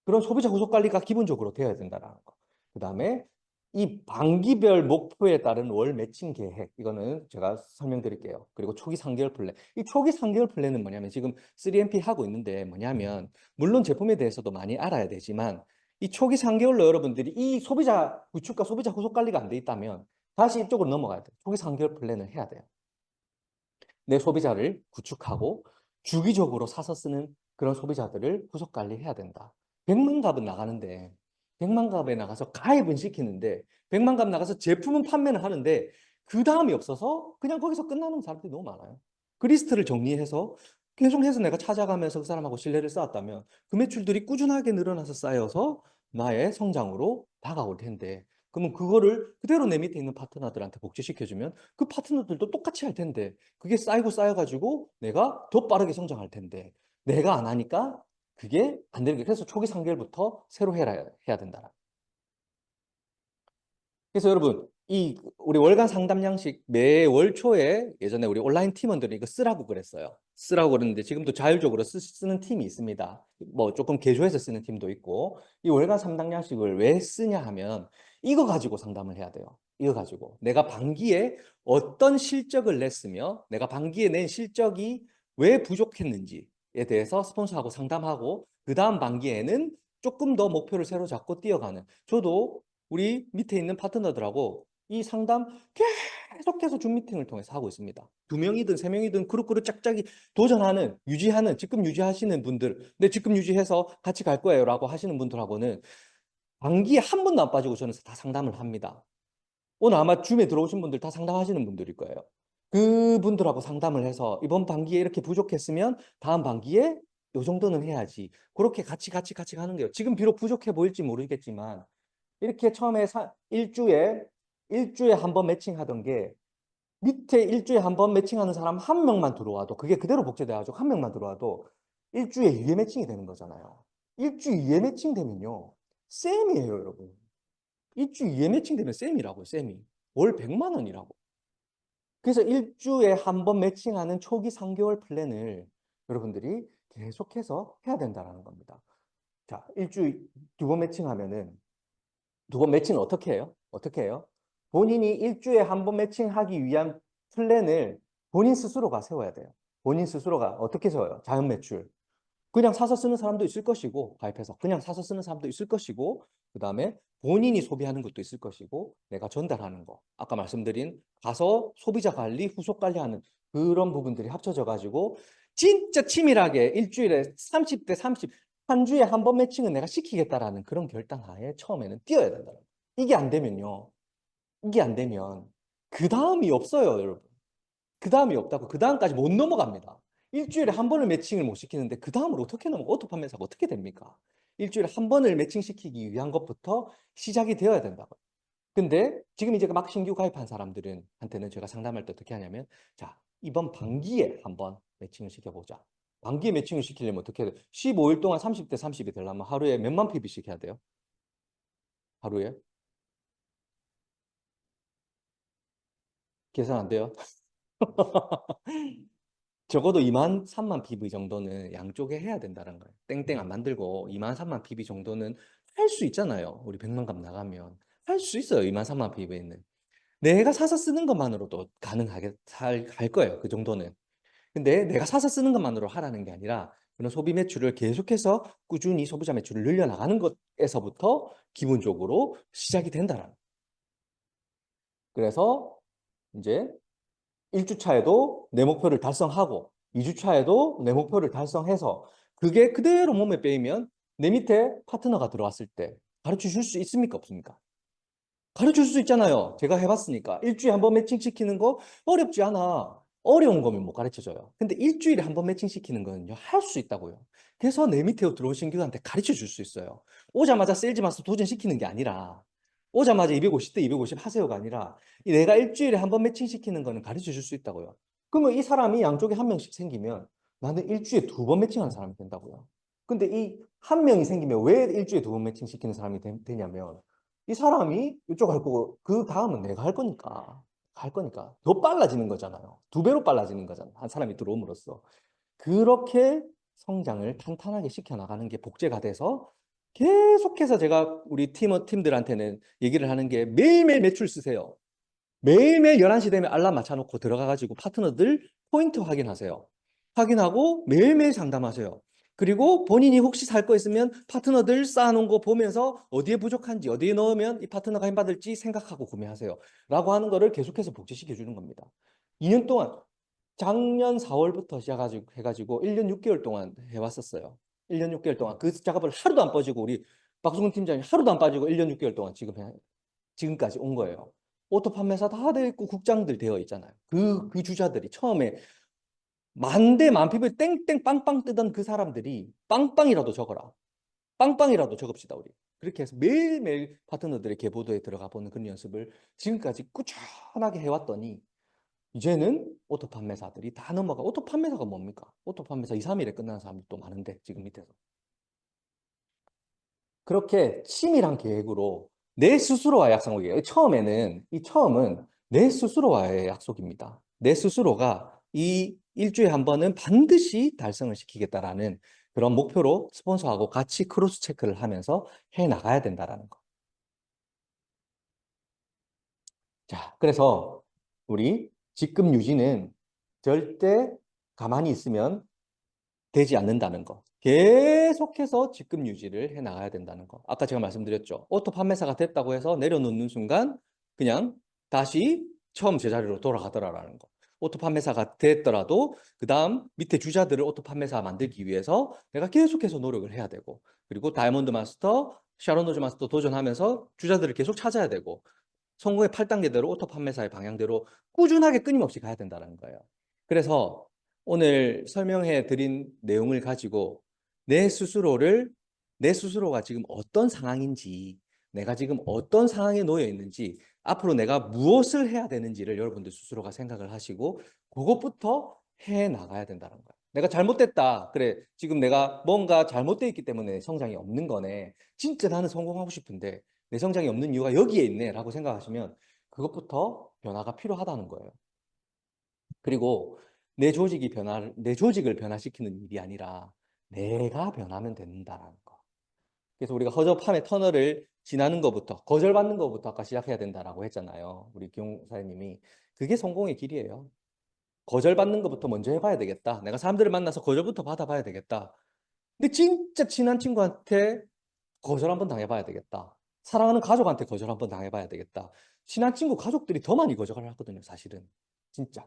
그런 소비자 후속 관리가 기본적으로 되어야 된다는 거. 그 다음에 이 반기별 목표에 따른 월 매칭 계획 이거는 제가 설명드릴게요. 그리고 초기 3개월 플랜. 이 초기 3개월 플랜은 뭐냐면 지금 3MP 하고 있는데 뭐냐면 물론 제품에 대해서도 많이 알아야 되지만 이 초기 3개월로 여러분들이 이 소비자 구축과 소비자 후속 관리가 안 돼 있다면 다시 이쪽으로 넘어가야 돼요. 초기 3개월 플랜을 해야 돼요. 내 소비자를 구축하고 주기적으로 사서 쓰는 그런 소비자들을 후속 관리해야 된다. 100만 갑은 나가는데 100만 갑에 나가서 가입은 시키는데 100만 갑 나가서 제품은 판매는 하는데 그 다음이 없어서 그냥 거기서 끝나는 사람들이 너무 많아요. 그 리스트를 정리해서 계속해서 내가 찾아가면서 그 사람하고 신뢰를 쌓았다면 그 매출들이 꾸준하게 늘어나서 쌓여서 나의 성장으로 다가올 텐데 그러면 그거를 그대로 내 밑에 있는 파트너들한테 복제시켜주면 그 파트너들도 똑같이 할 텐데 그게 쌓이고 쌓여가지고 내가 더 빠르게 성장할 텐데 내가 안 하니까 그게 안 되는 게 그래서 초기 3개월부터 새로 해야 된다. 그래서 여러분 이 우리 월간 상담 양식 매월 초에 예전에 우리 온라인 팀원들이 이거 쓰라고 그랬어요. 쓰라고 그랬는데 지금도 자율적으로 쓰는 팀이 있습니다. 뭐 조금 개조해서 쓰는 팀도 있고 이 월간 상담 양식을 왜 쓰냐 하면 이거 가지고 상담을 해야 돼요. 이거 가지고 내가 반기에 어떤 실적을 냈으며 내가 반기에 낸 실적이 왜 부족했는지에 대해서 스폰서하고 상담하고 그 다음 반기에는 조금 더 목표를 새로 잡고 뛰어가는 저도 우리 밑에 있는 파트너들하고 이 상담 계속해서 줌 미팅을 통해서 하고 있습니다. 2명이든 3명이든 그룹 짝짝이 도전하는, 유지하는, 직급 유지하시는 분들, 내 직급 유지해서 같이 갈 거예요 라고 하시는 분들하고는 반기에 한 번도 안 빠지고 저는 다 상담을 합니다. 오늘 아마 줌에 들어오신 분들 다 상담하시는 분들일 거예요. 그분들하고 상담을 해서 이번 반기에 이렇게 부족했으면 다음 반기에 요 정도는 해야지. 그렇게 같이 가는 거예요. 지금 비록 부족해 보일지 모르겠지만 이렇게 처음에 일주에 한 번 매칭하던 게 밑에 일주에 한 번 매칭하는 사람 한 명만 들어와도 그게 그대로 복제돼가지고 한 명만 들어와도 일주에 2회 매칭이 되는 거잖아요. 일주에 2회 매칭 되면요. 쌤이에요, 여러분. 일주에 2회 매칭 되면 쌤이라고요, 쌤이. 월 100만 원이라고. 그래서 일주에 한 번 매칭하는 초기 3개월 플랜을 여러분들이 계속해서 해야 된다는 겁니다. 자, 일주일 2번 매칭하면은 2번 매칭은 어떻게 해요? 어떻게 해요? 본인이 일주에 한 번 매칭하기 위한 플랜을 본인 스스로가 세워야 돼요. 본인 스스로가 어떻게 세워요? 자연 매출. 그냥 사서 쓰는 사람도 있을 것이고, 가입해서 그냥 사서 쓰는 사람도 있을 것이고, 그 다음에 본인이 소비하는 것도 있을 것이고, 내가 전달하는 거. 아까 말씀드린 가서 소비자 관리, 후속 관리하는 그런 부분들이 합쳐져 가지고, 진짜 치밀하게 일주일에 30대 30, 한 주에 한 번 매칭은 내가 시키겠다라는 그런 결단하에 처음에는 뛰어야 된다. 이게 안 되면요. 이게 안 되면 그 다음이 없어요, 여러분. 그 다음이 없다고 그 다음까지 못 넘어갑니다. 일주일에 한 번을 매칭을 못 시키는데 그 다음을 어떻게 넘어가? 오토 판매사가 어떻게 됩니까? 일주일에 한 번을 매칭시키기 위한 것부터 시작이 되어야 된다고요. 근데 지금 이제 막 신규 가입한 사람들한테는 제가 상담할 때 어떻게 하냐면, 자, 이번 반기에 한번 매칭을 시켜보자. 반기에 매칭을 시키려면 어떻게 해야 돼? 15일 동안 30대 30이 되려면 하루에 몇만 PB씩 해야 돼요? 하루에? 계산 안 돼요? 적어도 2만 3만 PV 정도는 양쪽에 해야 된다는 거예요. 땡땡 안 만들고 2만 3만 PV 정도는 할 수 있잖아요. 우리 100만 값 나가면 할 수 있어요. 2만 3만 PV는. 내가 사서 쓰는 것만으로도 가능하게 할 거예요. 그 정도는. 근데 내가 사서 쓰는 것만으로 하라는 게 아니라 그런 소비 매출을 계속해서 꾸준히 소비자 매출을 늘려나가는 것에서부터 기본적으로 시작이 된다라는 거예요. 그래서 이제 1주차에도 내 목표를 달성하고 2주차에도 내 목표를 달성해서 그게 그대로 몸에 배이면 내 밑에 파트너가 들어왔을 때 가르쳐 줄 수 있습니까? 없습니까? 가르쳐 줄 수 있잖아요. 제가 해봤으니까. 일주일에 한 번 매칭시키는 거 어렵지 않아. 어려운 거면 못 가르쳐 줘요. 근데 일주일에 한 번 매칭시키는 거는요, 할 수 있다고요. 그래서 내 밑에 들어오신 분한테 가르쳐 줄 수 있어요. 오자마자 세일즈 마스터 도전시키는 게 아니라, 오자마자 250대 250 하세요가 아니라, 내가 일주일에 한 번 매칭시키는 거는 가르쳐 줄 수 있다고요. 그러면 이 사람이 양쪽에 한 명씩 생기면 나는 일주일에 2번 매칭하는 사람이 된다고요. 근데 이 한 명이 생기면 왜 일주일에 2번 매칭시키는 사람이 되냐면, 이 사람이 이쪽 할 거고 그 다음은 내가 할 거니까 더 빨라지는 거잖아요. 2배로 빨라지는 거잖아요. 한 사람이 들어옴으로써 그렇게 성장을 탄탄하게 시켜나가는 게 복제가 돼서 계속해서 제가 우리 팀들한테는 얘기를 하는 게 매일매일 매출 쓰세요. 매일매일 11시 되면 알람 맞춰놓고 들어가가지고 파트너들 포인트 확인하세요. 확인하고 매일매일 상담하세요. 그리고 본인이 혹시 살 거 있으면 파트너들 쌓아놓은 거 보면서 어디에 부족한지, 어디에 넣으면 이 파트너가 힘받을지 생각하고 구매하세요. 라고 하는 거를 계속해서 복제시켜 주는 겁니다. 2년 동안, 작년 4월부터 시작해가지고 1년 6개월 동안 해왔었어요. 1년 6개월 동안 그 작업을 하루도 안 빠지고 우리 박수근 팀장이 하루도 안 빠지고 1년 6개월 동안 지금까지 온 거예요. 오토 판매사 다 되어 있고 국장들 되어 있잖아요. 그 주자들이 처음에 만대 만피부에 땡땡 빵빵 뜨던 그 사람들이 빵빵이라도 적어라. 빵빵이라도 적읍시다, 우리. 그렇게 해서 매일매일 파트너들의 계보도에 들어가 보는 그런 연습을 지금까지 꾸준하게 해왔더니 이제는 오토 판매사들이 다 넘어가. 오토 판매사가 뭡니까? 오토 판매사 2, 3일에 끝나는 사람들도 많은데 지금 밑에서. 그렇게 치밀한 계획으로 내 스스로와의 약속이에요. 처음은 내 스스로와의 약속입니다. 내 스스로가 이 일주일에 한 번은 반드시 달성을 시키겠다라는 그런 목표로 스폰서하고 같이 크로스 체크를 하면서 해 나가야 된다라는 거. 자, 그래서 우리 직급 유지는 절대 가만히 있으면 되지 않는다는 거. 계속해서 직급 유지를 해 나가야 된다는 거. 아까 제가 말씀드렸죠. 오토 판매사가 됐다고 해서 내려놓는 순간 그냥 다시 처음 제자리로 돌아가더라라는 거. 오토 판매사가 됐더라도 그 다음 밑에 주자들을 오토 판매사 만들기 위해서 내가 계속해서 노력을 해야 되고 그리고 다이아몬드 마스터, 샤론노즈 마스터 도전하면서 주자들을 계속 찾아야 되고 성공의 8단계대로 오토 판매사의 방향대로 꾸준하게 끊임없이 가야 된다는 거예요. 그래서 오늘 설명해 드린 내용을 가지고 내 스스로를, 내 스스로가 지금 어떤 상황인지, 내가 지금 어떤 상황에 놓여 있는지, 앞으로 내가 무엇을 해야 되는지를 여러분들 스스로가 생각을 하시고, 그것부터 해 나가야 된다는 거예요. 내가 잘못됐다. 그래, 지금 내가 뭔가 잘못되어 있기 때문에 성장이 없는 거네. 진짜 나는 성공하고 싶은데, 내 성장이 없는 이유가 여기에 있네. 라고 생각하시면, 그것부터 변화가 필요하다는 거예요. 그리고 내 조직을 변화시키는 일이 아니라 내가 변하면 된다라는 거. 그래서 우리가 허접함의 터널을 지나는 것부터, 거절받는 것부터 아까 시작해야 된다라고 했잖아요. 우리 기용 사장님이. 그게 성공의 길이에요. 거절받는 것부터 먼저 해봐야 되겠다. 내가 사람들을 만나서 거절부터 받아봐야 되겠다. 근데 진짜 친한 친구한테 거절 한번 당해봐야 되겠다. 사랑하는 가족한테 거절 한번 당해봐야 되겠다. 친한 친구 가족들이 더 많이 거절을 하거든요, 사실은. 진짜.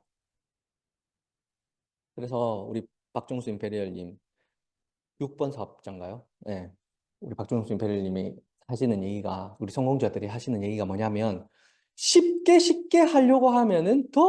그래서 우리 박종수 임페리얼님 6번 사업자인가요? 네. 우리 박종수 임페리얼님이 하시는 얘기가 우리 성공자들이 하시는 얘기가 뭐냐면 쉽게 쉽게 하려고 하면은 더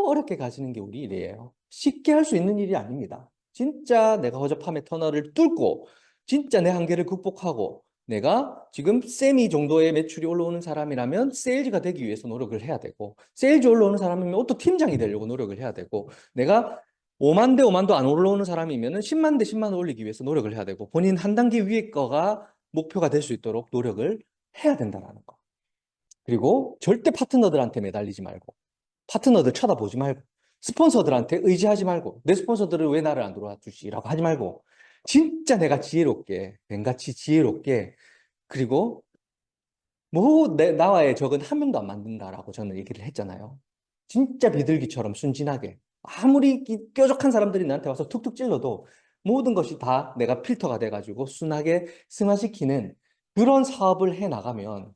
어렵게 가시는 게 우리 일이에요. 쉽게 할 수 있는 일이 아닙니다. 진짜 내가 허접함의 터널을 뚫고 진짜 내 한계를 극복하고 내가 지금 세미 정도의 매출이 올라오는 사람이라면 세일즈가 되기 위해서 노력을 해야 되고, 세일즈 올라오는 사람이면 또 팀장이 되려고 노력을 해야 되고, 내가 5만 대 5만도 안 올라오는 사람이면은 10만 대 10만을 올리기 위해서 노력을 해야 되고, 본인 한 단계 위에 거가 목표가 될 수 있도록 노력을 해야 된다는 거. 그리고 절대 파트너들한테 매달리지 말고, 파트너들 쳐다보지 말고, 스폰서들한테 의지하지 말고, 내 스폰서들을 왜 나를 안 들어와 주시라고 하지 말고, 진짜 내가 지혜롭게, 뱀같이 지혜롭게, 그리고 나와의 적은 한 명도 안 만든다라고 저는 얘기를 했잖아요. 진짜 비둘기처럼 순진하게. 아무리 뾰족한 사람들이 나한테 와서 툭툭 찔러도 모든 것이 다 내가 필터가 돼가지고 순하게 승화시키는 그런 사업을 해 나가면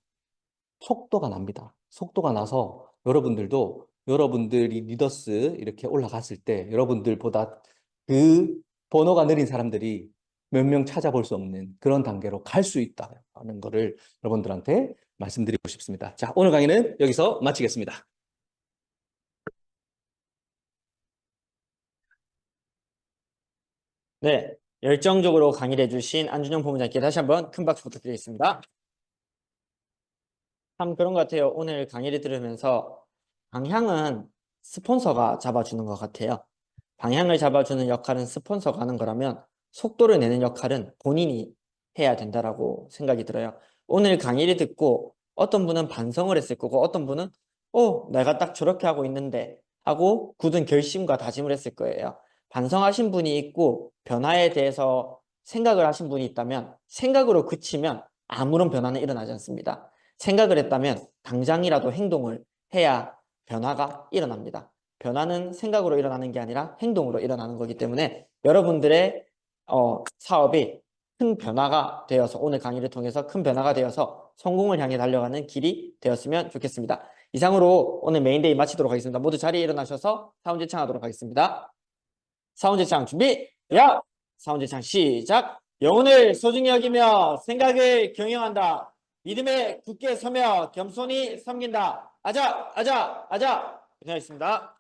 속도가 납니다. 속도가 나서 여러분들도 여러분들이 리더스 이렇게 올라갔을 때 여러분들보다 그 번호가 느린 사람들이 몇 명 찾아볼 수 없는 그런 단계로 갈 수 있다는 거를 여러분들한테 말씀드리고 싶습니다. 자, 오늘 강의는 여기서 마치겠습니다. 네, 열정적으로 강의를 해주신 안준영 본부장님께 다시 한번 큰 박수 부탁드리겠습니다. 참 그런 것 같아요. 오늘 강의를 들으면서 방향은 스폰서가 잡아주는 것 같아요. 방향을 잡아주는 역할은 스폰서가 하는 거라면 속도를 내는 역할은 본인이 해야 된다라고 생각이 들어요. 오늘 강의를 듣고 어떤 분은 반성을 했을 거고 어떤 분은 내가 딱 저렇게 하고 있는데 하고 굳은 결심과 다짐을 했을 거예요. 반성하신 분이 있고 변화에 대해서 생각을 하신 분이 있다면 생각으로 그치면 아무런 변화는 일어나지 않습니다. 생각을 했다면 당장이라도 행동을 해야 변화가 일어납니다. 변화는 생각으로 일어나는 게 아니라 행동으로 일어나는 거기 때문에 여러분들의 사업이 큰 변화가 되어서 오늘 강의를 통해서 큰 변화가 되어서 성공을 향해 달려가는 길이 되었으면 좋겠습니다. 이상으로 오늘 메인데이 마치도록 하겠습니다. 모두 자리에 일어나셔서 사운드 창하도록 하겠습니다. 사운드 창 준비, 야! 사운드 창 시작! 영혼을 소중히 여기며 생각을 경영한다. 믿음에 굳게 서며 겸손히 섬긴다. 아자, 아자, 아자. 고생하셨습니다.